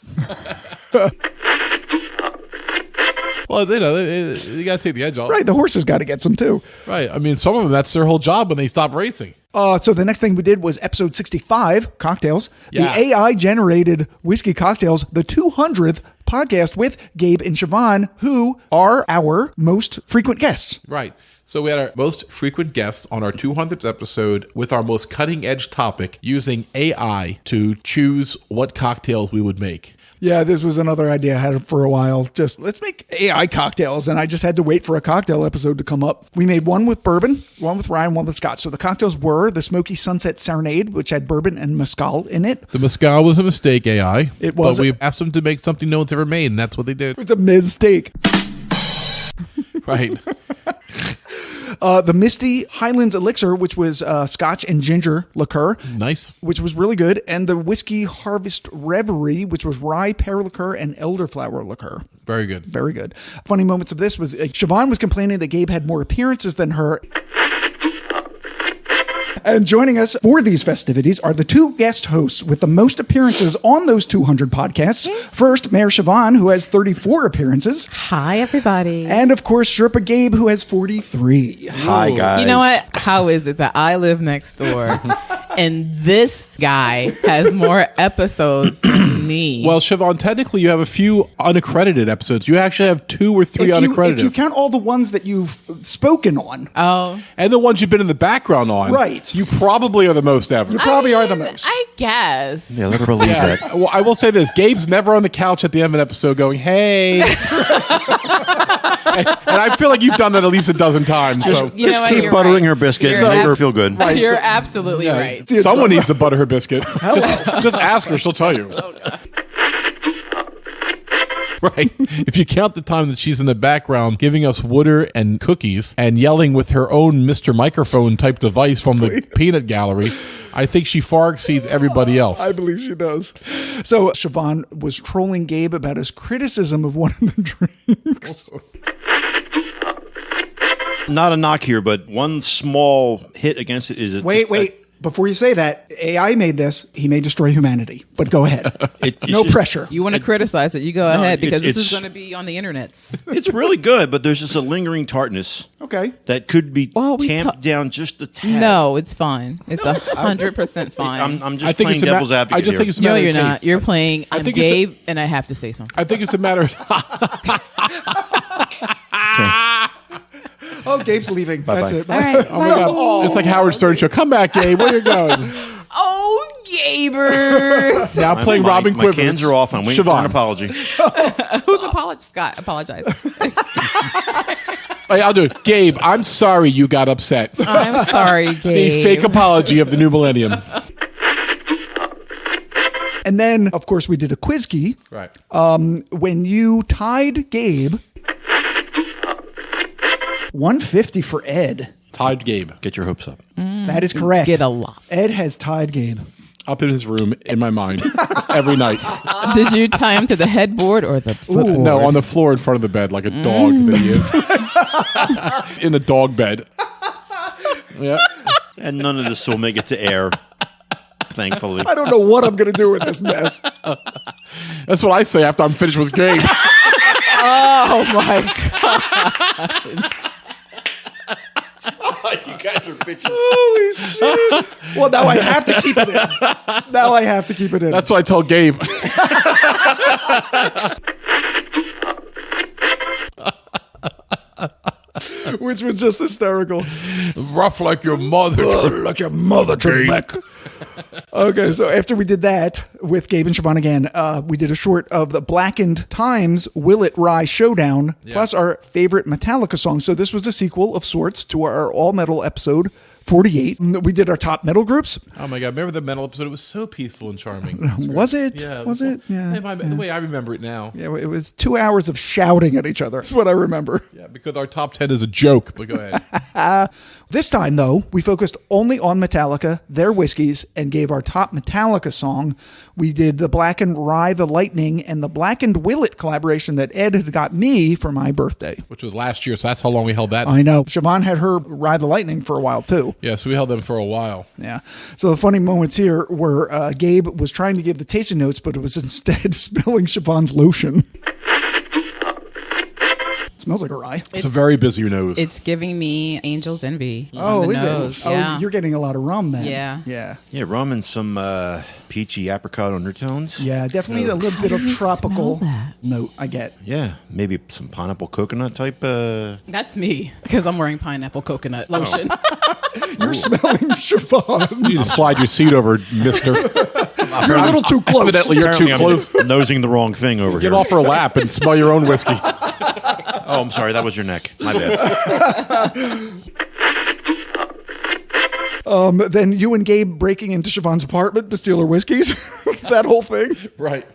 Well, you know, you got to take the edge off. Right, the horses got to get some too. Right. I mean, some of them, that's their whole job when they stop racing. So the next thing we did was episode 65, cocktails. Yeah. The AI-generated whiskey cocktails, the 200th podcast with Gabe and Siobhan, who are our most frequent guests. Right. So we had our most frequent guests on our 200th episode with our most cutting edge topic using AI to choose what cocktails we would make. Yeah, this was another idea I had for a while. Just let's make AI cocktails. And I just had to wait for a cocktail episode to come up. We made one with bourbon, one with rye, and one with scotch. So the cocktails were the Smoky Sunset Serenade, which had bourbon and mezcal in it. The mezcal was a mistake, AI. It was. But we asked them to make something no one's ever made, and that's what they did. It was a mistake. Right. The Misty Highlands Elixir, which was scotch and ginger liqueur. Nice. Which was really good. And the Whiskey Harvest Reverie, which was rye, pear liqueur, and elderflower liqueur. Very good. Very good. Funny moments of this was Siobhan was complaining that Gabe had more appearances than her. And joining us for these festivities are the two guest hosts with the most appearances on those 200 podcasts. First, Mayor Siobhan, who has 34 appearances. Hi, everybody. And, of course, Sherpa Gabe, who has 43. Hi, guys. You know what? How is it that I live next door and this guy has more episodes than me? Well, Siobhan, technically you have a few unaccredited episodes. You actually have 2 or 3 unaccredited. If you count all the ones that you've spoken on. Oh. And the ones you've been in the background on. Right. You probably are the most ever. You probably are the most. I guess. Yeah, let's believe that. Well, I will say this. Gabe's never on the couch at the end of an episode going, hey. and I feel like you've done that at least a dozen times. So. You know Just what? keep You're buttering right. her biscuit and You're make her feel good. Right, You're so- absolutely Yeah, right. Someone needs to butter her biscuit. just ask her. She'll tell you. Right. If you count the time that she's in the background giving us water and cookies and yelling with her own Mr. Microphone type device from the peanut gallery, I think she far exceeds everybody else. I believe she does. So Siobhan was trolling Gabe about his criticism of one of the drinks. Not a knock here, but one small hit against it is... Wait. Before you say that, AI made this. He may destroy humanity. But go ahead. No pressure. You want to criticize it, you go ahead, because this is it's- going to be on the internets. It's really good, but there's just a lingering tartness Okay. that could be Well, we tamped ta- down just a tad. No, it's fine. It's 100% fine. I'm just playing devil's advocate I just here. think it's a No, matter of you're not. taste. You're playing. I'm think it's a- Gabe, and I have to say something. I think it's a matter of... Oh, Gabe's leaving. That's it. All right. Oh my God. It's like Howard Stern show. Come back, Gabe. Where you going? Oh, Gabers. Now My- playing my- Robin my Quivers. cans are off. I'm waiting for Siobhan. an apology. Who's Scott? Apologize. Hey, I'll do it. Gabe, I'm sorry you got upset. I'm sorry, The Gabe. fake apology of the new millennium. And then, of course, we did a quiz key. Right. When you tied Gabe, 150 for Ed. Tied Gabe. Get your hopes up. That is correct. Get a lot. Ed has tied Gabe. Up in his room in my mind every night. Did you tie him to the headboard or the footboard? No, on the floor in front of the bed like a dog that he is. In a dog bed. Yeah. And none of this will make it to air, thankfully. I don't know what I'm going to do with this mess. That's what I say after I'm finished with Gabe. Oh my God. You guys are bitches. Holy shit. Well, now I have to keep it in. Now I have to keep it in. That's what I told Gabe. Which was just hysterical. Rough like your mother. Like your mother, Trebek. Okay, so after we did that with Gabe and Siobhan again, we did a short of the Blackened Times Will It Rye Showdown, plus our favorite Metallica song. So this was a sequel of sorts to our all-metal episode 48. We did our top metal groups. Oh my God. Remember the metal episode? It was so peaceful and charming. Was it? Yeah. Was it? Yeah. The way I remember it now. Yeah, it was 2 hours of shouting at each other. That's what I remember. Yeah, because our top 10 is a joke. But go ahead. This time, though, we focused only on Metallica, their whiskeys, and gave our top Metallica song. We did the Blackened Rye the Lightning and the Blackened Willet collaboration that Ed had got me for my birthday. Which was last year. So that's how long we held that. I know. Siobhan had her Rye the Lightning for a while, too. Yeah, so we held them for a while. Yeah. So the funny moments here were Gabe was trying to give the tasting notes, but it was instead spilling Siobhan's lotion. Smells like a rye. It's a very busy nose. It's giving me angel's envy. Oh, on the is nose. it? Yeah. Oh, you're getting a lot of rum then. Yeah. Yeah. Yeah, rum and some peachy apricot undertones. Yeah, definitely a little bit of tropical note I get. Yeah, maybe some pineapple coconut type. That's me, because I'm wearing pineapple coconut lotion. You're smelling Siobhan. You need to slide your seat over, mister. You're a little too close. Evidently, you're too Apparently, close. I'm nosing the wrong thing over Get here. off her lap and smell your own whiskey. Oh, I'm sorry. That was your neck. My bad. Then you and Gabe breaking into Siobhan's apartment to steal her whiskeys. That whole thing. Right.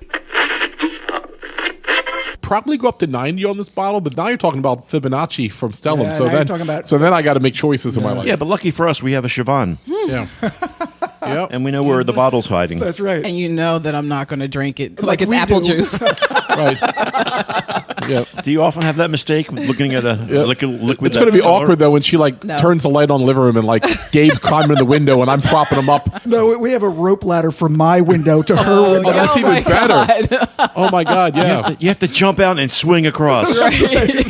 Probably go up to 90 on this bottle, but now you're talking about Fibonacci from Stellum. Yeah, so now then, you're talking about- so then I got to make choices in my life. Yeah, but lucky for us, we have a Siobhan. Yeah. Yep. And we know where the bottle's hiding. That's right. And you know that I'm not going to drink it like it's we apple do. juice. Right. Yep. Do you often have that mistake looking at a liquid? It's going to be awkward though when she turns the light on the living room and Gabe's climbing in the window and I'm propping him up. No, we have a rope ladder from my window to her window. Oh, that's even better. Oh my God! Yeah. You have to jump out and swing across.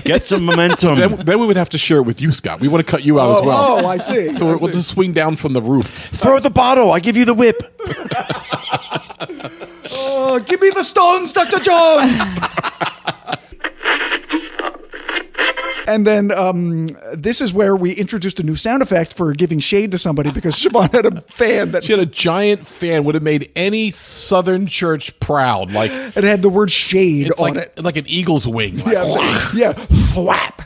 Get some momentum. Then we would have to share it with you, Scott. We want to cut you out as well. Oh, I see. So we'll just swing down from the roof. Throw the bottle. I give you the whip. Oh, give me the stones, Dr. Jones. And then this is where we introduced a new sound effect for giving shade to somebody because Siobhan had a fan that She had a giant fan. Would have made any Southern church proud. Like it had the word shade it's on like, it. like an eagle's wing. Like, Yeah, flap.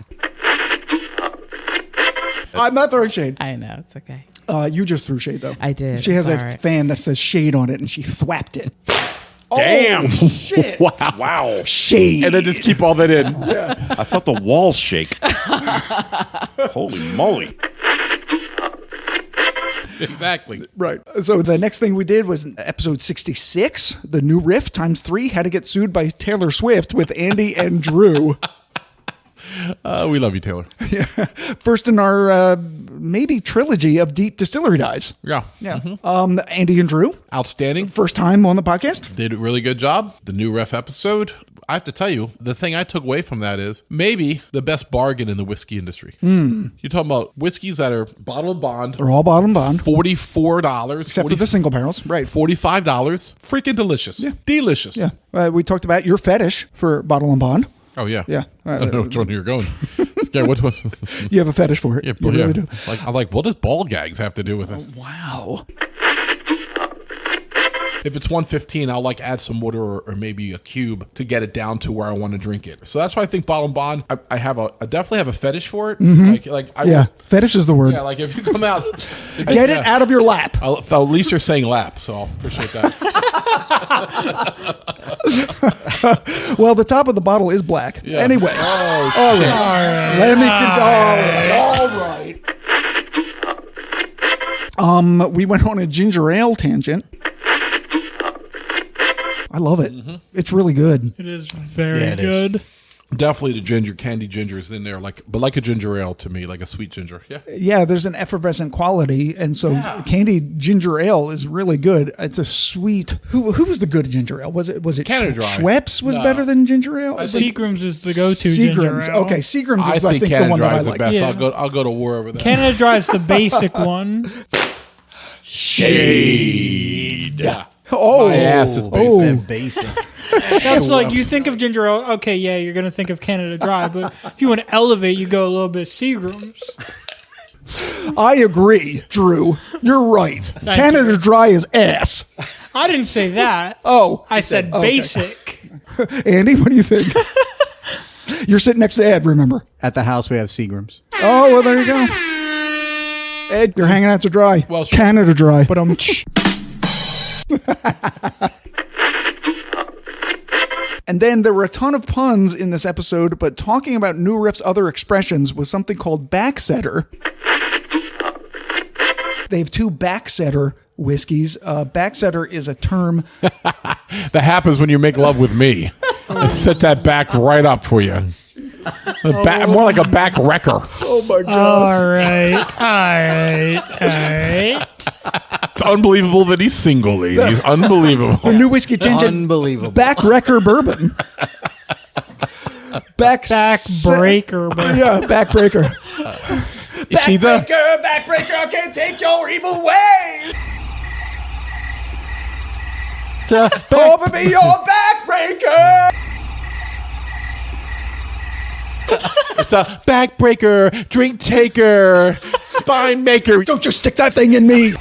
I'm not throwing shade. I know. It's okay. You just threw shade though. I did. She has a Sorry. fan that says shade on it, and she thwapped it. Damn. Oh, shit! Wow. Shade. and then just keep all that in. I felt the walls shake. Holy moly. Exactly. Right. So the next thing we did was episode 66, the new riff times 3, how to get sued by Taylor Swift with Andy and Drew. We love you, Taylor. First in our maybe trilogy of deep distillery dives. Yeah. Yeah. Andy and Drew, Outstanding. first time on the podcast. Did a really good job. The new ref episode. I have to tell you, the thing I took away from that is maybe the best bargain in the whiskey industry. You're talking about whiskeys that are bottle and bond. They're all bottom bond, $44. except for the single barrels. Right. $45. Freaking delicious. Yeah. Delicious. Yeah. We talked about your fetish for bottle and bond. Oh, yeah. Yeah. I don't know which one you're going. Yeah, what? You have a fetish for it. Yeah, You really do. I'm like, what does ball gags have to do with it? Wow. If it's 115, I'll add some water or maybe a cube to get it down to where I want to drink it. So that's why I think bottle and bond. I definitely have a fetish for it. Yeah. Fetish is the word. Yeah, if you come out, Get it out of your lap. At least you're saying lap, so I'll appreciate that. Well, the top of the bottle is black. Yeah. Anyway. Oh, All shit. right. Let me All right. We went on a ginger ale tangent. I love it. It's really good. It is very good. Definitely the ginger, candy ginger is in there, but like a ginger ale to me, like a sweet ginger. Yeah. Yeah, there's an effervescent quality, and so candied ginger ale is really good. It's a sweet. Who was the good ginger ale? Was it Canada Dry. Schweppes was No. better than ginger ale? Seagram's is the go-to ginger Seagram's. ale. Okay, Seagram's I is I think think the Canada one that Dry I is the like. best. Yeah. I'll go to war over that. Canada Dry is the basic one. Shade. Yeah. Oh, My ass is basic. That's like you think of ginger ale. Okay, yeah, you're gonna think of Canada Dry, but if you want to elevate, you go a little bit Seagram's. I agree, Drew. You're right. Canada Dry is ass. I didn't say that. Oh, I said okay. basic. Andy, what do you think? You're sitting next to Ed, remember? At the house, we have Seagram's. Oh, well, there you go. Ed, you're hanging out to dry. Well, sure. Canada Dry. But And then there were a ton of puns in this episode, but talking about New Riff's other expressions was something called backsetter. They have 2 backsetter whiskeys. Backsetter is a term That happens when you make love with me. I set that back right up for you. More like a back wrecker. Oh my God. All right. It's unbelievable that he's single, ladies. Unbelievable. The new whiskey tangent. Unbelievable. Backwrecker bourbon. Backbreaker. Yeah, backbreaker. Backbreaker, Backbreaker, I can't take your evil ways. Open me your backbreaker. It's a backbreaker, drink taker, spine maker. Don't you stick that thing in me.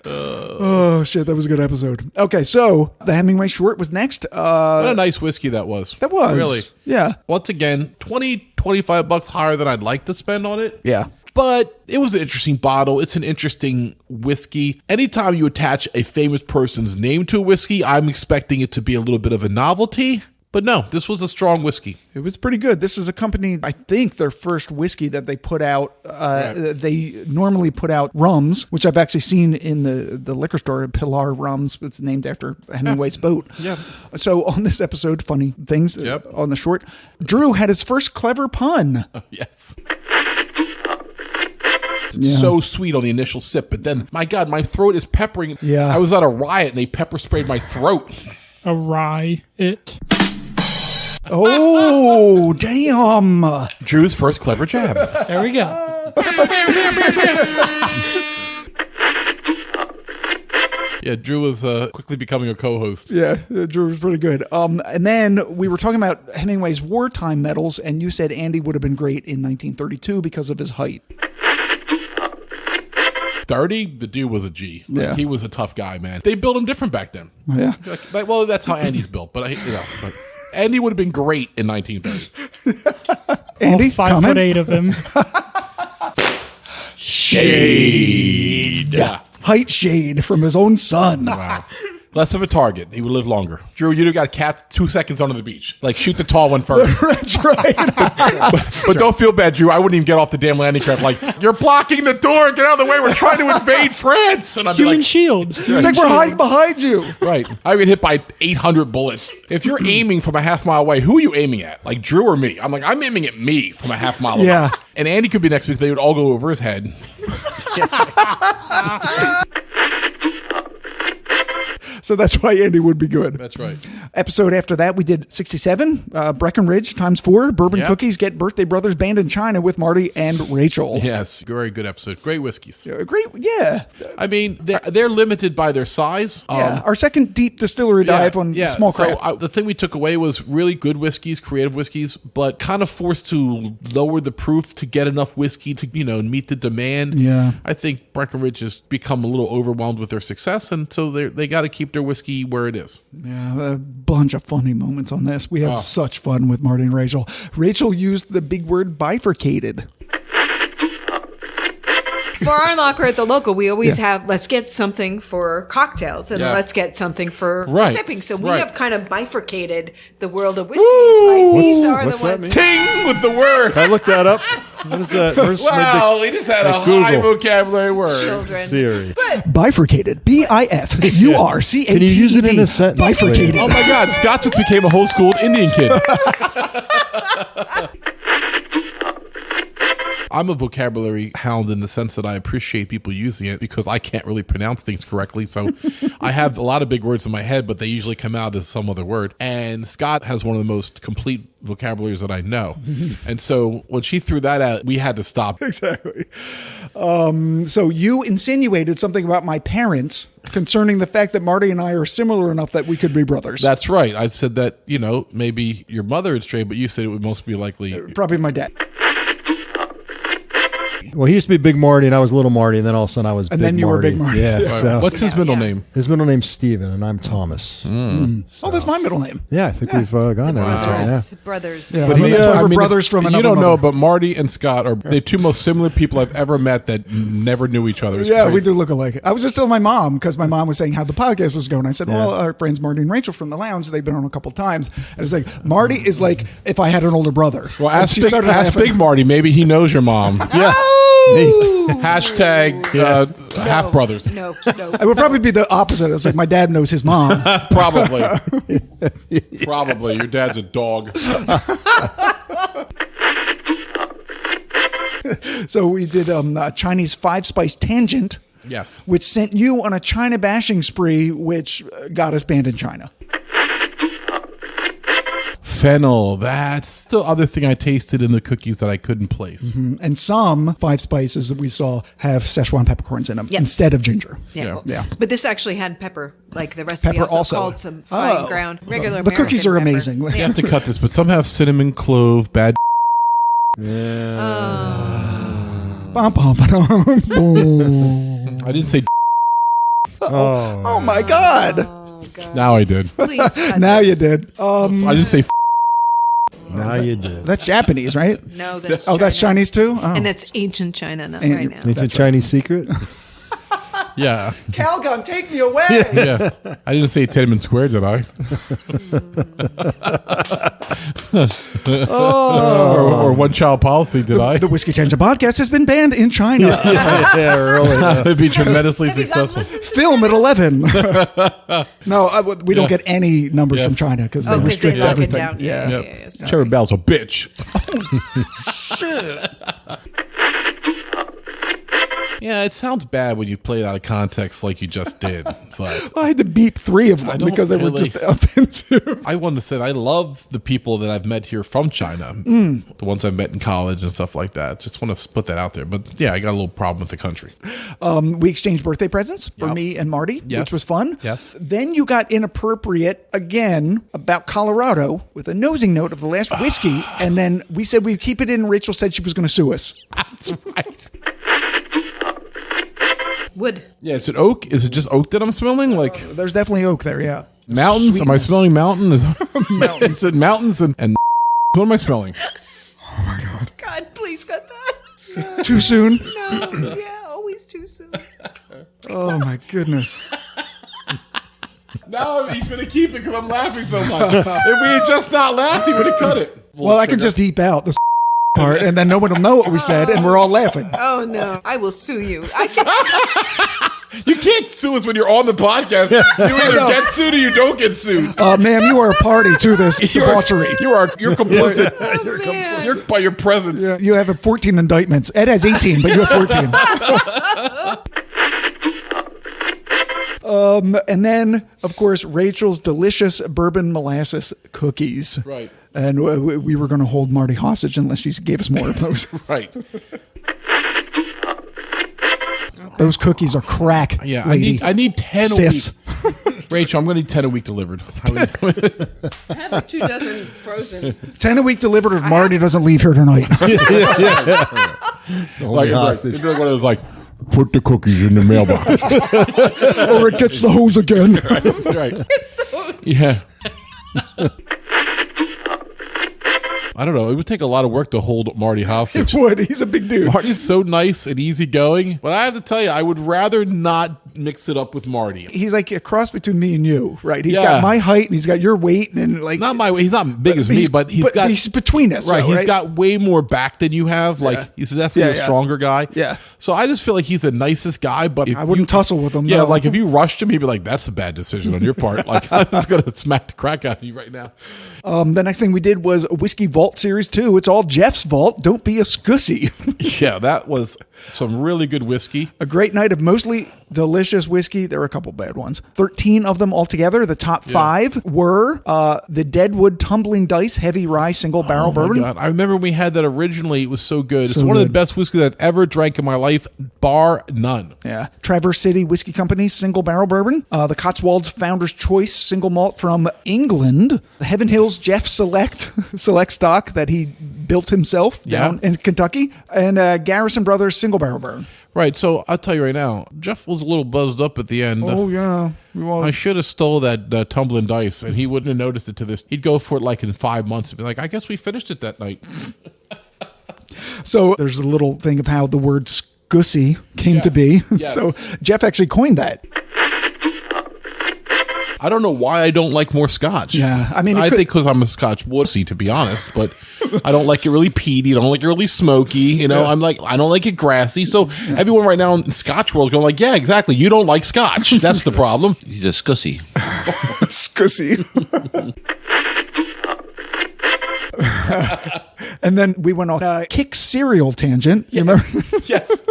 Oh shit, that was a good episode. Okay, so the Hemingway short was next. What a nice whiskey that was. That was. Really. Yeah. Once again, $20-$25 higher than I'd like to spend on it. Yeah. But it was an interesting bottle. It's an interesting whiskey. Anytime you attach a famous person's name to a whiskey, I'm expecting it to be a little bit of a novelty. But no, this was a strong whiskey. It was pretty good. This is a company, I think their first whiskey that they put out, they normally put out rums, which I've actually seen in the liquor store, Pilar Rums. It's named after Hemingway's boat. Yeah. So on this episode, funny things on the short, Drew had his first clever pun. Yes. Yeah. So sweet on the initial sip, but then, my God, my throat is peppering. Yeah. I was at a riot and they pepper sprayed my throat. A riot. Oh, damn. Drew's first clever jab. There we go. Yeah, Drew was quickly becoming a co-host. Yeah, Drew was pretty good. And then we were talking about Hemingway's wartime medals, and you said Andy would have been great in 1932 because of his height. 30, the dude was a G. Like, Yeah. he was a tough guy, man. They built him different back then. Yeah. Well, that's how Andy's built, but but Andy would have been great in 1930. Andy, All 5'8" of him. Shade. Height shade from his own son. Wow. Less of a target. He would live longer. Drew, you'd have got cats 2 seconds onto the beach. Like, shoot the tall one first. That's right. But don't feel bad, Drew. I wouldn't even get off the damn landing craft. Like, you're blocking the door. Get out of the way. We're trying to invade France. And I'd be Human like, shield. It's like we're hiding behind you. right. I get hit by 800 bullets. If you're aiming from a half mile away, who are you aiming at? Like, Drew or me? I'm like, I'm aiming at me from a half mile away. Yeah. And Andy could be next week. They would all go over his head. So that's why Andy would be good. That's right. Episode after that, we did 67, Breckenridge ×4, Bourbon Yep. Cookies, Get Birthday Brothers Band in China with Marty and Rachel. Yes. Very good episode. Great whiskeys. Great, yeah. I mean, they're limited by their size. Yeah, our second deep distillery dive on small craft. So the thing we took away was really good whiskeys, creative whiskeys, but kind of forced to lower the proof to get enough whiskey to, meet the demand. Yeah. I think Breckenridge has become a little overwhelmed with their success, and so they got to keep their whiskey where it is. Yeah, a bunch of funny moments on this. We have such fun with Marty and Rachel. Rachel used the big word bifurcated. For our locker at the local, we always have let's get something for cocktails and Yeah. let's get something for Right. sipping. So we Right. have kind of bifurcated the world of whiskey. It's like these are the what's that ones. mean? Ting with the word. I looked that up. What is that? Where's Wow, we just had a Google. high vocabulary word. Children. Siri? Bifurcated. BIFURCATED. Can you use it in a sentence? Bifurcated. Oh my God, Scott just became a whole schooled Indian kid. I'm a vocabulary hound in the sense that I appreciate people using it because I can't really pronounce things correctly. So I have a lot of big words in my head, but they usually come out as some other word. And Scott has one of the most complete vocabularies that I know. And so when she threw that out, we had to stop. Exactly. So you insinuated something about my parents concerning the fact that Marty and I are similar enough that we could be brothers. That's right. I said that, maybe your mother is straight, but you said it would most be likely. Probably my dad. Well, he used to be Big Marty, and I was Little Marty, and then all of a sudden I was And Big then you were Marty. Big Marty. Yeah. So What's his middle name? his middle name's Steven, and I'm Thomas. Oh, that's my middle name. Yeah, I think we've gone there. Brothers. Yeah, But that's why we're brothers from another You don't know, mother. but Marty and Scott are the two most similar people I've ever met that never knew each other. It's Yeah, crazy. we do look alike. I was just telling my mom because my mom was saying how the podcast was going. I said, well, our friends Marty and Rachel from the lounge, they've been on a couple times. And it's like, Marty is like if I had an older brother. Well, And ask, she Big, started ask laughing. Big Marty. Maybe he knows your mom. Yeah. Hashtag half brothers. No. It would probably be the opposite. It's like my dad knows his mom. Probably. Probably. Your dad's a dog. So we did a Chinese 5-spice tangent, Yes. which sent you on a China bashing spree, which got us banned in China. Fennel. That's the other thing I tasted in the cookies that I couldn't place. And some 5 spices that we saw have Szechuan peppercorns in them Yes. instead of ginger. Yeah. Yeah. But this actually had pepper. Like the recipe Pepper also, also. called some fine Oh. ground regular The cookies are American amazing. pepper. You have to cut this, but some have cinnamon, clove, bad. Bum, bum, ba-dum, boom. I didn't say. Oh my God! Oh, God. Now I did. Please cut Now you this. did. I didn't say. Now you did. That's Japanese, right? No, that's Oh, that's China. Chinese too. Oh. And it's ancient China now, And- right now. Ancient Chinese secret? Yeah. Calgon, take me away. Yeah. I didn't say Tiananmen Square, did I? or one child policy, did I? The Whiskey Tangent podcast has been banned in China. Yeah, really. It'd be tremendously successful. Film at 11. No, we don't get any numbers Yeah. from China because they Oh, because they restrict lock everything. it down. Yeah. Yeah. Trevor Bell's a bitch. Yeah, it sounds bad when you play it out of context like you just did, but I had to beep 3 of them don't because they were really- just offensive. I want to say I love the people that I've met here from China, the ones I've met in college and stuff like that. Just want to put that out there. But yeah, I got a little problem with the country. We exchanged birthday presents for Yep. me and Marty, Yes. which was fun. Yes. Then you got inappropriate again about Colorado with a nosing note of the last whiskey, and then we said we'd keep it in. Rachel said she was going to sue us. That's right. Wood. Yeah, is it oak? Is it just oak that I'm smelling? Like There's definitely oak there, yeah. mountains? Am I Sweetness. smelling mountains? Is it mountains and what am I smelling? God, please cut that. Too soon? No, yeah, always too soon. Oh my goodness. No, he's going to keep it because I'm laughing so much. If we had just not laughed, he would have cut it. Well, I can just beep out the part, and then no one will know what we said, and we're all laughing. Oh, no. I will sue you. You can't sue us when you're on the podcast. You either get sued or you don't get sued. Ma'am, you are a party to this debauchery. You're complicit. Oh, man. You're by your presence. Yeah, you have 14 indictments. Ed has 18, but you have 14. And then, of course, Rachel's delicious bourbon molasses cookies. Right. And we were going to hold Marty hostage unless she gave us more of those. Right. Those cookies are crack. Yeah, lady. I need 10 Sis. a week. Rachel, I'm going to need 10 a week delivered. I have 2 dozen frozen. 10 a week delivered if Marty doesn't leave here tonight. Like hostage. it'd be like one of those like, put the cookies in the mailbox. Or it gets the hose again. Right. Yeah. I don't know. It would take a lot of work to hold Marty hostage. It would. He's a big dude. Marty's so nice and easygoing, but I have to tell you, I would rather not mix it up with Marty. He's like a cross between me and you, right? He's Yeah. got my height and he's got your weight and like Not my way. He's not big as me, but he's between us, right. though, He's got way more back than you have. Like Yeah. he's definitely Yeah, a stronger guy. Yeah. So I just feel like he's the nicest guy. But if I wouldn't tussle with him. Yeah, no. like if you rushed him, he'd be like, "That's a bad decision on your part." Like I'm just gonna smack the crap out of you right now. The next thing we did was a Whiskey Vault Series 2. It's all Jeff's vault. Don't be a scussy. Yeah, that was some really good whiskey. A great night of mostly delicious whiskey. There were a couple bad ones. 13 of them altogether. The top 5 were the Deadwood Tumbling Dice Heavy Rye Single Barrel Oh my Bourbon. God. I remember we had that originally. It was so good. It's So one of the good. best whiskeys I've ever drank in my life, bar none. Yeah. Traverse City Whiskey Company Single Barrel Bourbon. The Cotswolds Founder's Choice Single Malt from England. The Heaven Hills Jeff Select stock that he built himself down in Kentucky. And Garrison Brothers Single Barrel Bourbon. Right. So I'll tell you right now, Jeff was a little buzzed up at the end. Oh, yeah. I should have stole that tumbling dice, and he wouldn't have noticed it to this. He'd go for it like in 5 months and be like, I guess we finished it that night. So there's a little thing of how the word scussy came to be. Yes. So Jeff actually coined that. I don't know why I don't like more scotch. Yeah, I mean, it I could- think because I'm a scotch wussy, to be honest, but I don't like it really peaty. I don't like it really smoky. You know, I'm like, I don't like it grassy. So everyone right now in scotch world is going like, yeah, exactly. You don't like scotch. That's the problem. He's a scussy. Scussy. And then we went on a kick cereal tangent. You remember? Yes.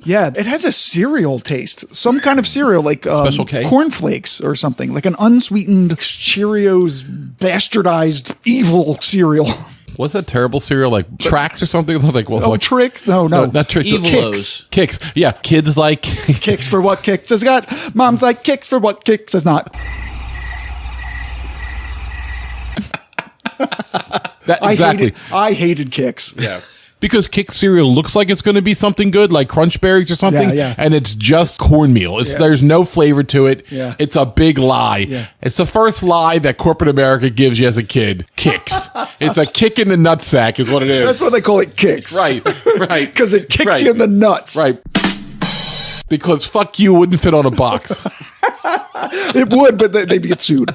Yeah, it has a cereal taste. Some kind of cereal, like Special K? cornflakes or something, like an unsweetened Cheerios bastardized evil cereal. What's that terrible cereal like? Tracks or something? Like what? Oh, like, Trick? No, not Trick. Evilos. Kicks. Yeah, kids like Kicks for what kicks has got. Mom's like, kicks for what kicks has not. Exactly. I hated Kix. Yeah. Because Kix cereal looks like it's going to be something good, like Crunch Berries or something, Yeah. and it's just cornmeal. There's no flavor to it. Yeah. It's a big lie. Yeah. It's the first lie that corporate America gives you as a kid. Kix. It's a kick in the nutsack is what it is. That's why they call it Kix. Right. Because it kicks you in the nuts. Right. Because fuck you wouldn't fit on a box. It would, but they'd get sued.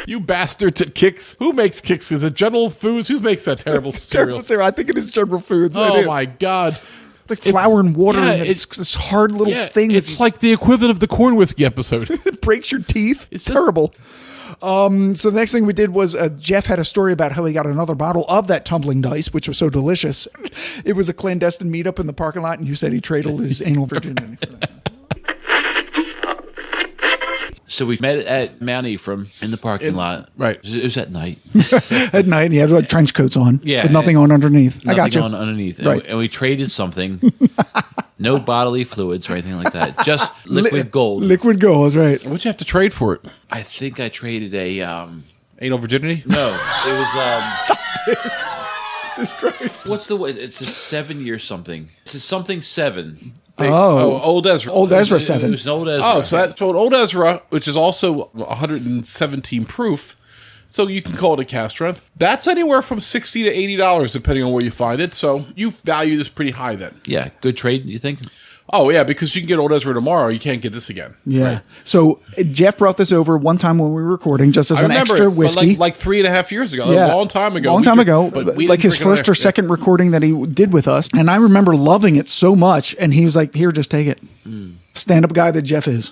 You bastards at Kix. Who makes Kix? Is it General Foods? Who makes that terrible cereal? I think it is General Foods. Oh my God. It's like flour and water. Yeah, and it's this hard little thing. It's like the equivalent of the corn whiskey episode. It breaks your teeth. It's terrible. So the next thing we did was Jeff had a story about how he got another bottle of that tumbling dice, which was so delicious. It was a clandestine meetup in the parking lot, and you said he traded his anal virginity for that. So we met at Mount Ephraim in the parking lot. Right. It was at night. At night, and he had like trench coats on. Yeah. With nothing on underneath. I got you. Nothing on underneath. Right. And we traded something. No bodily fluids or anything like that. Just liquid gold. Liquid gold, right. What'd you have to trade for it? I think I traded a... Anal virginity? No. It was... This is crazy. What's the way? It's a 7-year something. It's a something 7. Old Ezra. Old Ezra It 7. was an old Ezra. Oh, so an Old Ezra, which is also 117 proof, so you can call it a cast strength. That's anywhere from $60 to $80, depending on where you find it. So you value this pretty high then. Yeah, good trade, you think? Oh, yeah, because you can get Old Ezra tomorrow. You can't get this again. Yeah. Right. So Jeff brought this over one time when we were recording, just as I an remember extra it, but whiskey. like 3.5 years ago. Yeah. A long time ago. Long time ago. But we like didn't his drink it first or there. second recording that he did with us. And I remember loving it so much. And he was like, here, just take it. Stand-up guy that Jeff is.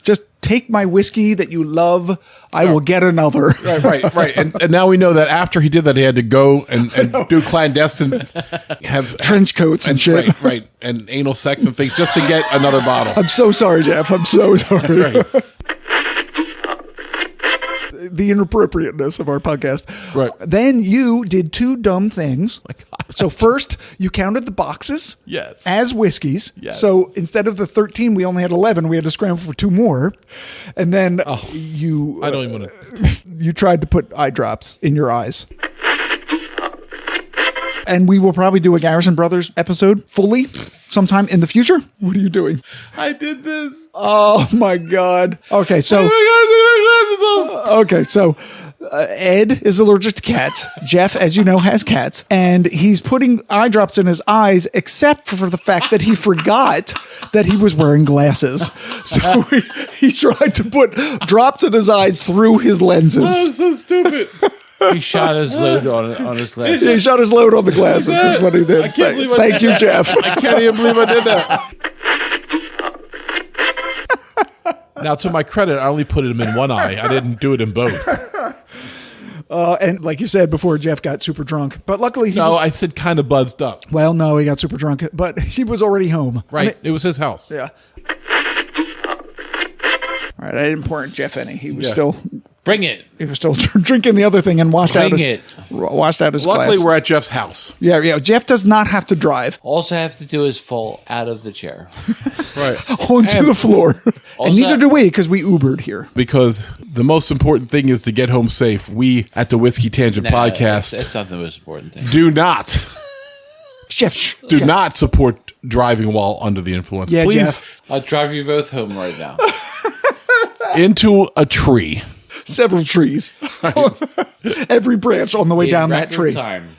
Just take my whiskey that you love. I will get another. Right. And now we know that after he did that, he had to go and do clandestine, have trench coats and shit. Right. And anal sex and things just to get another bottle. I'm so sorry, Jeff. I'm so sorry. Right. The inappropriateness of our podcast. Right. Then you did two dumb things. My God. So first, you counted the boxes Yes. as whiskeys. Yes. So instead of the 13, we only had 11. We had to scramble for 2 more. And then you I don't even want to. you tried to put eye drops in your eyes. And we will probably do a Garrison Brothers episode fully sometime in the future. What are you doing? I did this. Oh my God. Okay, so Ed is allergic to cats. Jeff, as you know, has cats, and he's putting eye drops in his eyes, except for the fact that he forgot that he was wearing glasses. So he tried to put drops in his eyes through his lenses. Oh, so stupid. He shot his load on his glasses. He shot his load on the glasses. That's what he did. I can't believe I Thank did you, that. Jeff. I can't even believe I did that. Now, to my credit, I only put him in one eye. I didn't do it in both. And like you said before, Jeff got super drunk. But luckily he No, was, I said kind of buzzed up. well, no, he got super drunk. But he was already home. Right. I mean, It was his house. yeah. All right, I didn't pour Jeff any. He was Yeah. still Bring it. drinking the other thing and washed out Bring his Luckily, glass. we're at Jeff's house. Yeah. Jeff does not have to drive All I have to do is fall out of the chair. Right. onto the floor. And Also- neither do we because we Ubered here. Because the most important thing is to get home safe. We at the Whiskey Tangent Podcast That's not the most important thing. do not Jeff, not support driving while under the influence. Yeah, Please Jeff. I'll drive you both home right now. into a tree. several trees. Every branch on the way In down that record tree. time.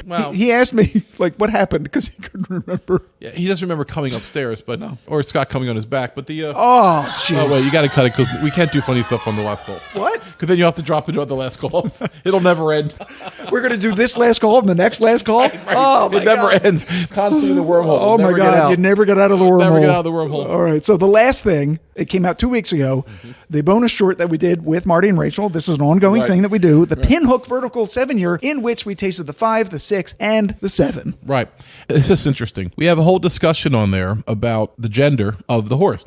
Well, He asked me, like, what happened because he couldn't remember. yeah, he doesn't remember coming upstairs, but or Scott coming on his back. But the Oh, jeez. oh wait, you got to cut it because we can't do funny stuff on the last call. What? Because then you have to drop it on the last call. It'll never end. We're going to do this last call and the next last call? Oh, my it never God. ends. Constantly the wormhole. Oh, my Never get God. out. You never get out of the wormhole. Never get out of the wormhole. All right. So the last thing, it came out 2 weeks ago. The bonus short that we did with Marty and Rachel. This is an ongoing Right. thing that we do. The Pinhook Vertical 7-year, in which we tasted the 5, the 6, and the 7. Right. It's just interesting. We have a whole discussion on there about the gender of the horse.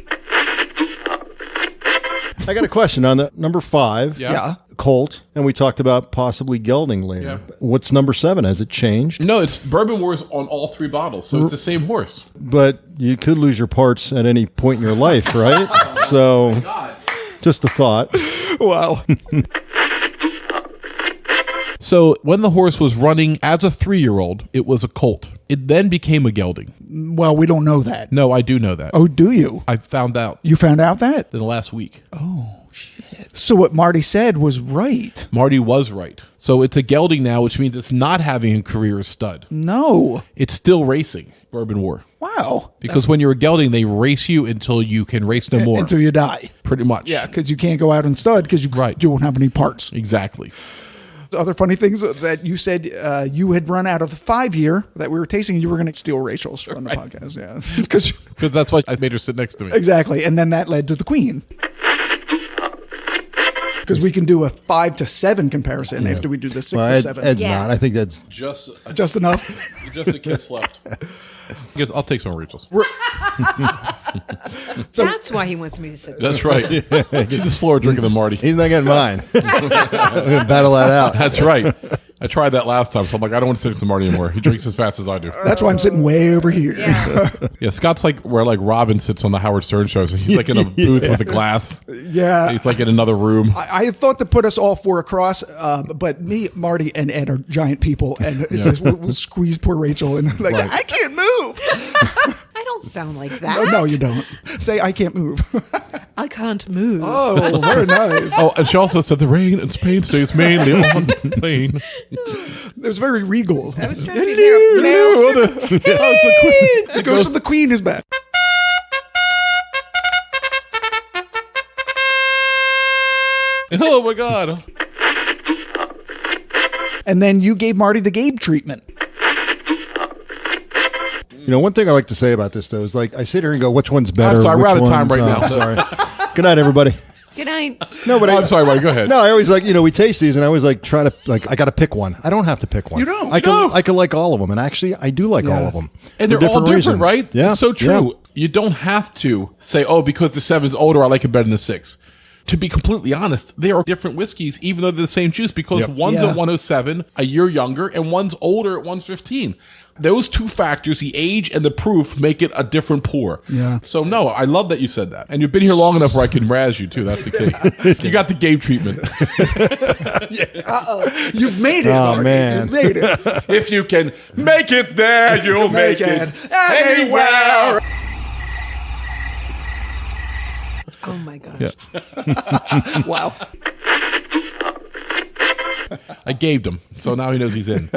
I got a question on the number 5. Yeah. Colt, and we talked about possibly gelding later. Yeah. What's number 7? Has it changed? No, it's Bourbon Wars on all 3 bottles, so it's the same horse. But you could lose your parts at any point in your life, right? So Just a thought. Wow. So when the horse was running as a 3-year-old, it was a colt. It then became a gelding. Well, we don't know that. No, I do know that. Oh, do you? I found out You found out that? in the last week. So what Marty said was right. Marty was right. So it's a gelding now, which means it's not having a career as stud. No. It's still racing Bourbon War. Wow. Because when you're a gelding, they race you until you can race no more. Until you die. Pretty much. Yeah, because you can't go out and stud because you won't have any parts. Exactly. The other funny things that you said you had run out of the 5-year that we were tasting, you were going to steal Rachel's from the podcast. Yeah, because that's why I made her sit next to me. Exactly, and then that led to the Queen. Because we can do a 5 to 7 comparison after we do the 6 to 7. Ed's not. I think that's just enough. Just a kiss left. I guess I'll take some of Rachel's. So that's why he wants me to sit there. That's right. He's a slower drinker than Marty. He's not getting mine. I'm going to battle that out. That's right. I tried that last time, so I'm like, I don't want to sit next to Marty anymore. He drinks as fast as I do. That's why I'm sitting way over here. Yeah, Scott's like where like Robin sits on the Howard Stern show. So he's like in a booth with a glass. Yeah. He's like in another room. I had thought to put us all 4 across, but me, Marty, and Ed are giant people, and it says we'll squeeze poor Rachel, and like, I can't move. I don't sound like that. No, you don't. Say, I can't move. I can't move. Oh, very nice. Oh, and she also said the rain in Spain stays mainly on plain. It was very regal. I was trying to be Meryl Streep. The ghost of the Queen is back. Oh my God. And then you gave Marty the Gabe treatment. You know, one thing I like to say about this, though, is like I sit here and go, which one's better? I'm sorry, we're which out of time one's right now. Sorry. Good night, everybody. Good night. No, but I'm sorry, Marty. Go ahead. No, I always like, we taste these and I always like try to, like, I got to pick one. I don't have to pick one. You don't. I can like all of them. And actually, I do like all of them. And For they're all different, reasons. right? Yeah. It's so true. Yeah. You don't have to say, oh, because the 7's older, I like it better than the 6. To be completely honest, they are different whiskeys, even though they're the same juice, because one's at 107, a year younger, and one's older at 115. Those two factors, the age and the proof, make it a different pour. Yeah. So, no, I love that you said that. And you've been here long enough where I can razz you, too. That's the key. You got the Gabe treatment. Uh-oh. You've made it, Oh, Marty. man. You've made it. If you can make it there, you'll make it anywhere. Oh my gosh. Yeah. Wow. I gaved him, so now he knows he's in.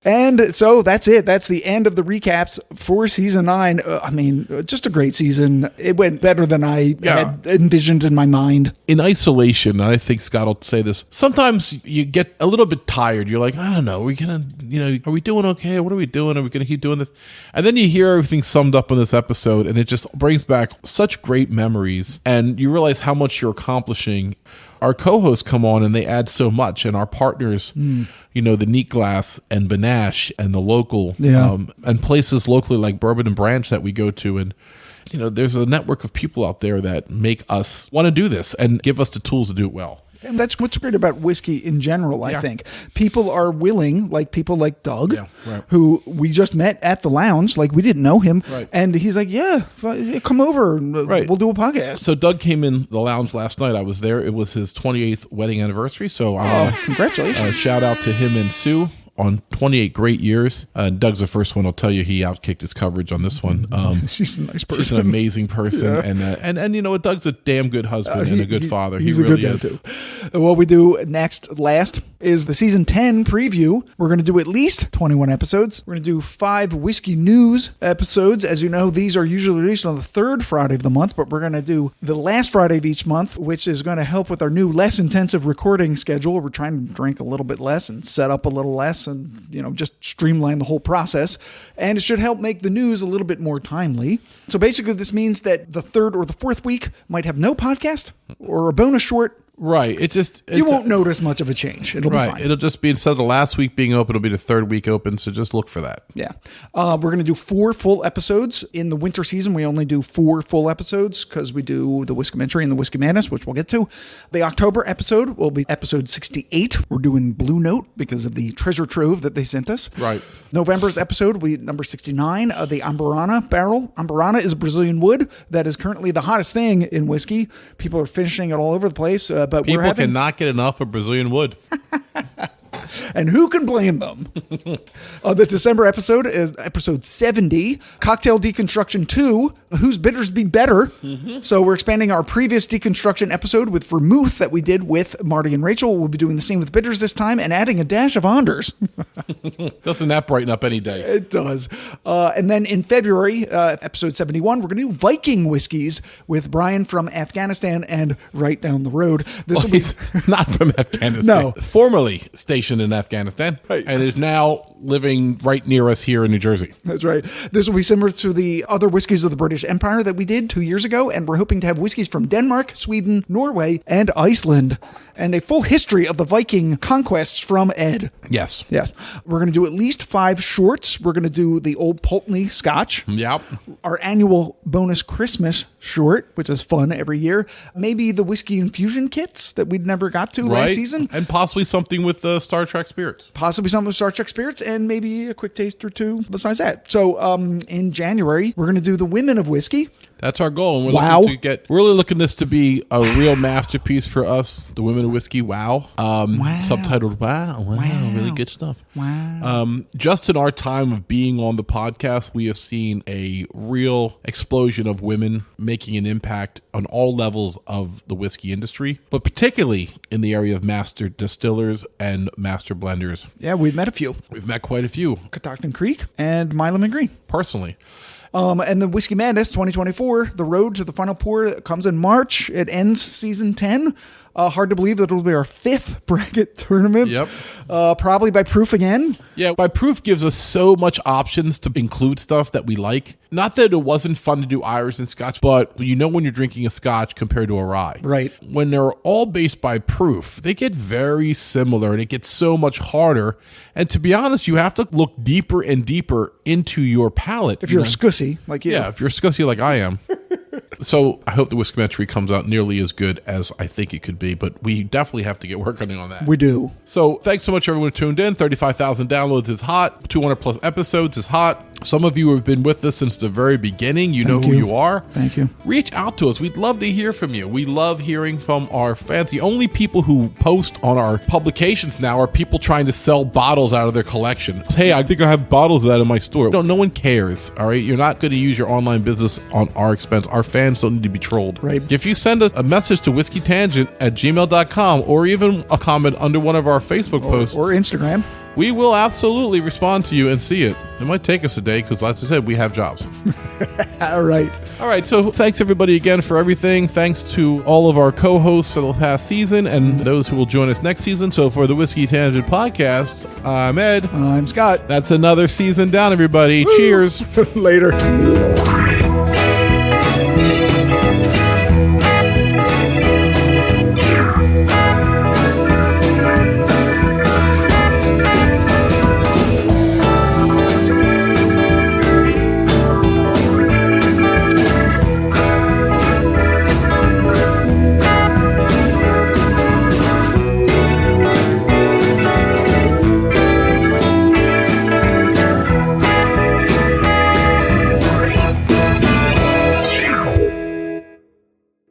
And so that's it. That's the end of the recaps for season 9. I mean, just a great season. It went better than I had envisioned in my mind. In isolation, and I think Scott will say this, sometimes you get a little bit tired. You're like, I don't know, are we doing okay? What are we doing? Are we going to keep doing this? And then you hear everything summed up in this episode, and it just brings back such great memories, and you realize how much you're accomplishing. Our co-hosts come on and they add so much, and our partners, the Neat Glass and Banash and the local, and places locally like Bourbon and Branch that we go to. And, there's a network of people out there that make us want to do this and give us the tools to do it well. And that's what's great about whiskey in general, I think. People are willing, like people like Doug, who we just met at the lounge. Like, we didn't know him. Right. And he's like, come over. We'll do a podcast. So Doug came in the lounge last night. I was there. It was his 28th wedding anniversary. So congratulations. Shout out to him and Sue on 28 great years. Doug's the first one. I'll tell you, he outkicked his coverage on this one. She's a nice person. She's an amazing person. And Doug's a damn good husband and a good father. He's he really a good guy, too. What we do last is the season 10 preview. We're going to do at least 21 episodes. We're going to do 5 whiskey news episodes. As you know, these are usually released on the 3rd Friday of the month, but we're going to do the last Friday of each month, which is going to help with our new, less intensive recording schedule. We're trying to drink a little bit less and set up a little less and, just streamline the whole process. And it should help make the news a little bit more timely. So basically, this means that the 3rd or the 4th week might have no podcast or a bonus short Right. You won't notice much of a change. It'll be fine. It'll just be, instead of the last week being open, it'll be the third week open. So just look for that. Yeah. We're going to do 4 full episodes. In the winter season, we only do 4 full episodes because we do the Whiskeymentary and the Whiskey Madness, which we'll get to. The October episode will be episode 68. We're doing Blue Note because of the treasure trove that they sent us. Right. November's episode will be number 69, the Amburana barrel. Amburana is a Brazilian wood that is currently the hottest thing in whiskey. People are finishing it all over the place. But People cannot get enough of Brazilian wood. And who can blame them? The December episode is episode 70, Cocktail Deconstruction 2, Whose Bitters Be Better? So we're expanding our previous deconstruction episode with vermouth that we did with Marty and Rachel. We'll be doing the same with bitters this time and adding a dash of Anders. Doesn't that brighten up any day? It does. And then in February, episode 71, we're going to do Viking whiskeys with Brian from Afghanistan and right down the road. This will be He's not from Afghanistan. No. Formerly stationed in Afghanistan. Right. And is now living right near us here in New Jersey. That's right. This will be similar to the other whiskeys of the British Empire that we did 2 years ago, and we're hoping to have whiskeys from Denmark, Sweden, Norway, and Iceland, and a full history of the Viking conquests from Ed. Yes. Yes. We're going to do at least 5 shorts. We're going to do the Old Pulteney Scotch. Yep. Our annual bonus Christmas short, which is fun every year. Maybe the whiskey infusion kits that we'd never got to last season. And possibly something with Star Trek spirits. Possibly something with Star Trek spirits, and maybe a quick taste or two besides that. So in January, we're going to do the Women of Whiskey. That's our goal. And we're really looking this to be a real masterpiece for us, the Women of Whiskey. Wow. Subtitled Wow. Really good stuff. Wow. Just in our time of being on the podcast, we have seen a real explosion of women making an impact on all levels of the whiskey industry, but particularly in the area of master distillers and master blenders. Yeah, we've met a few. We've met quite a few. Catoctin Creek and Milam and Green. Personally. And the Whiskey Madness 2024, the road to the final pour comes in March. It ends season 10. Hard to believe that it'll be our 5th bracket tournament. Yep. Probably by Proof again. Yeah, by Proof gives us so much options to include stuff that we like. Not that it wasn't fun to do Irish and Scotch, but you know when you're drinking a Scotch compared to a rye. Right. When they're all based by Proof, they get very similar and it gets so much harder. And to be honest, you have to look deeper and deeper into your palate. If you're a scussy like you. Yeah, if you're a scussy like I am. So I hope the Whiskeymentary comes out nearly as good as I think it could be, but we definitely have to get working on that. We do. So thanks so much everyone who tuned in. 35,000 downloads is hot. 200 plus episodes is hot. Some of you have been with us since the very beginning. You know who you are. Thank you. Reach out to us. We'd love to hear from you. We love hearing from our fans. The only people who post on our publications now are people trying to sell bottles out of their collection. Hey, I think I have bottles of that in my store. No one cares, all right? You're not going to use your online business on our expense. Our fans don't need to be trolled. Right. If you send us a message to whiskeytangent@gmail.com or even a comment under one of our Facebook posts or Instagram, we will absolutely respond to you and see it. It might take us a day because, as I said, we have jobs. All right. All right. So thanks, everybody, again for everything. Thanks to all of our co-hosts for the past season and those who will join us next season. So for the Whiskey Tangent Podcast, I'm Ed. I'm Scott. That's another season down, everybody. Woo. Cheers. Later.